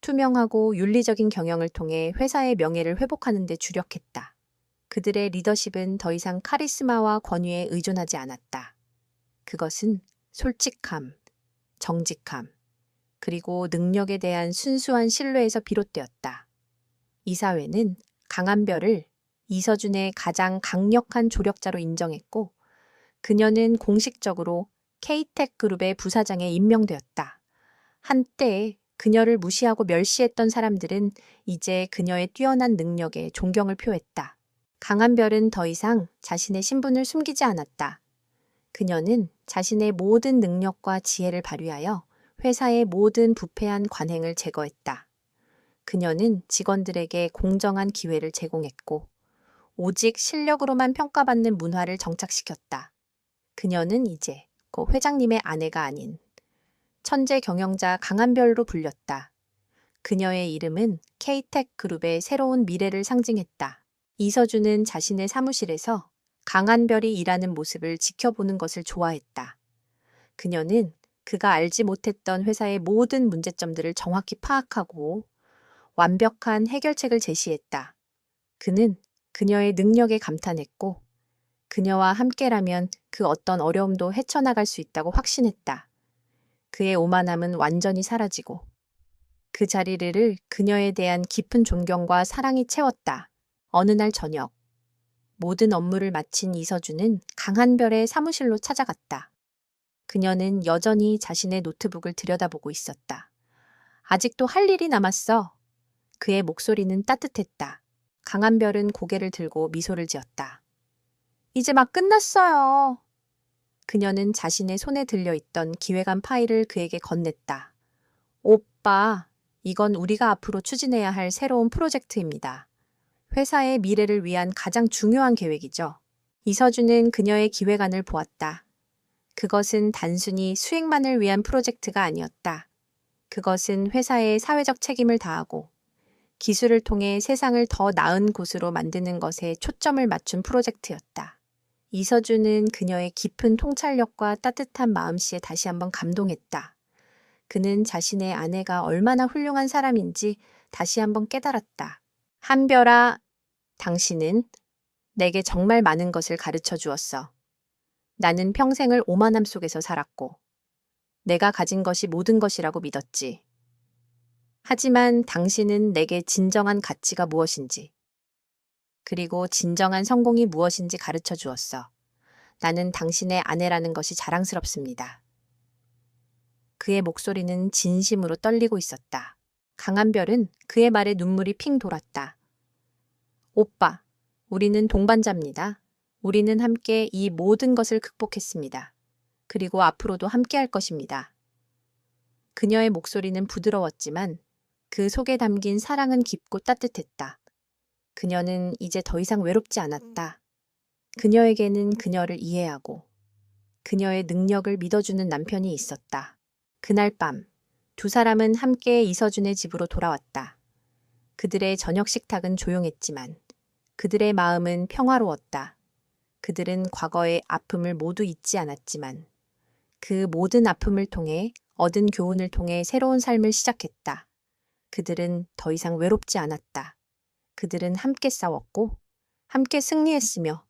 Speaker 1: 투명하고 윤리적인 경영을 통해 회사의 명예를 회복하는 데 주력했다. 그들의 리더십은 더 이상 카리스마와 권위에 의존하지 않았다. 그것은 솔직함, 정직함, 그리고 능력에 대한 순수한 신뢰에서 비롯되었다. 이사회는 강한별을 이서준의 가장 강력한 조력자로 인정했고 그녀는 공식적으로 K-Tech 그룹의 부사장에 임명되었다. 한때 그녀를 무시하고 멸시했던 사람들은 이제 그녀의 뛰어난 능력에 존경을 표했다. 강한별은 더 이상 자신의 신분을 숨기지 않았다. 그녀는 자신의 모든 능력과 지혜를 발휘하여 회사의 모든 부패한 관행을 제거했다. 그녀는 직원들에게 공정한 기회를 제공했고 오직 실력으로만 평가받는 문화를 정착시켰다. 그녀는 이제 고 회장님의 아내가 아닌 천재 경영자 강한별로 불렸다. 그녀의 이름은 K-Tech 그룹의 새로운 미래를 상징했다. 이서준은 자신의 사무실에서 강한별이 일하는 모습을 지켜보는 것을 좋아했다. 그녀는 그가 알지 못했던 회사의 모든 문제점들을 정확히 파악하고 완벽한 해결책을 제시했다. 그는 그녀의 능력에 감탄했고 그녀와 함께라면 그 어떤 어려움도 헤쳐나갈 수 있다고 확신했다. 그의 오만함은 완전히 사라지고 그 자리를 그녀에 대한 깊은 존경과 사랑이 채웠다. 어느 날 저녁, 모든 업무를 마친 이서준은 강한별의 사무실로 찾아갔다. 그녀는 여전히 자신의 노트북을 들여다보고 있었다. 아직도 할 일이 남았어. 그의 목소리는 따뜻했다. 강한별은 고개를 들고 미소를 지었다. 이제 막 끝났어요. 그녀는 자신의 손에 들려있던 기획안 파일을 그에게 건넸다. 오빠, 이건 우리가 앞으로 추진해야 할 새로운 프로젝트입니다. 회사의 미래를 위한 가장 중요한 계획이죠. 이서준은 그녀의 기획안을 보았다. 그것은 단순히 수익만을 위한 프로젝트가 아니었다. 그것은 회사의 사회적 책임을 다하고 기술을 통해 세상을 더 나은 곳으로 만드는 것에 초점을 맞춘 프로젝트였다. 이서준은 그녀의 깊은 통찰력과 따뜻한 마음씨에 다시 한번 감동했다. 그는 자신의 아내가 얼마나 훌륭한 사람인지 다시 한번 깨달았다. 한별아, 당신은 내게 정말 많은 것을 가르쳐 주었어. 나는 평생을 오만함 속에서 살았고, 내가 가진 것이 모든 것이라고 믿었지. 하지만 당신은 내게 진정한 가치가 무엇인지, 그리고 진정한 성공이 무엇인지 가르쳐 주었어. 나는 당신의 아내라는 것이 자랑스럽습니다. 그의 목소리는 진심으로 떨리고 있었다. 강한별은 그의 말에 눈물이 핑 돌았다. 오빠, 우리는 동반자입니다. 우리는 함께 이 모든 것을 극복했습니다. 그리고 앞으로도 함께 할 것입니다. 그녀의 목소리는 부드러웠지만 그 속에 담긴 사랑은 깊고 따뜻했다. 그녀는 이제 더 이상 외롭지 않았다. 그녀에게는 그녀를 이해하고 그녀의 능력을 믿어주는 남편이 있었다. 그날 밤, 두 사람은 함께 이서준의 집으로 돌아왔다. 그들의 저녁 식탁은 조용했지만 그들의 마음은 평화로웠다. 그들은 과거의 아픔을 모두 잊지 않았지만 그 모든 아픔을 통해 얻은 교훈을 통해 새로운 삶을 시작했다. 그들은 더 이상 외롭지 않았다. 그들은 함께 싸웠고 함께 승리했으며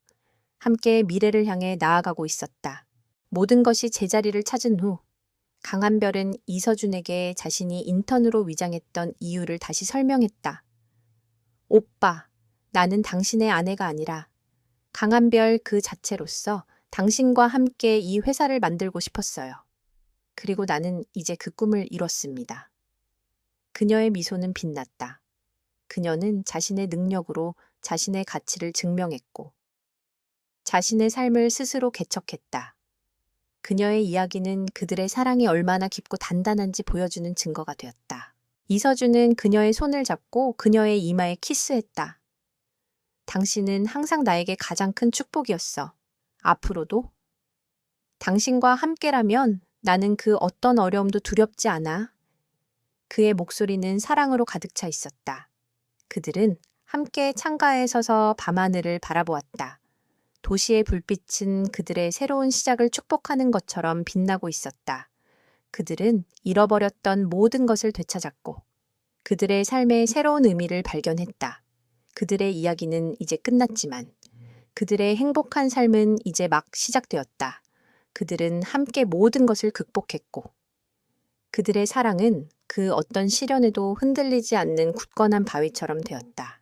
Speaker 1: 함께 미래를 향해 나아가고 있었다. 모든 것이 제자리를 찾은 후 강한별은 이서준에게 자신이 인턴으로 위장했던 이유를 다시 설명했다. 오빠, 나는 당신의 아내가 아니라 강한별 그 자체로서 당신과 함께 이 회사를 만들고 싶었어요. 그리고 나는 이제 그 꿈을 이뤘습니다. 그녀의 미소는 빛났다. 그녀는 자신의 능력으로 자신의 가치를 증명했고 자신의 삶을 스스로 개척했다. 그녀의 이야기는 그들의 사랑이 얼마나 깊고 단단한지 보여주는 증거가 되었다. 이서준은 그녀의 손을 잡고 그녀의 이마에 키스했다. 당신은 항상 나에게 가장 큰 축복이었어. 앞으로도 당신과 함께라면 나는 그 어떤 어려움도 두렵지 않아. 그의 목소리는 사랑으로 가득 차 있었다. 그들은 함께 창가에 서서 밤하늘을 바라보았다. 도시의 불빛은 그들의 새로운 시작을 축복하는 것처럼 빛나고 있었다. 그들은 잃어버렸던 모든 것을 되찾았고 그들의 삶의 새로운 의미를 발견했다. 그들의 이야기는 이제 끝났지만 그들의 행복한 삶은 이제 막 시작되었다. 그들은 함께 모든 것을 극복했고 그들의 사랑은 그 어떤 시련에도 흔들리지 않는 굳건한 바위처럼 되었다.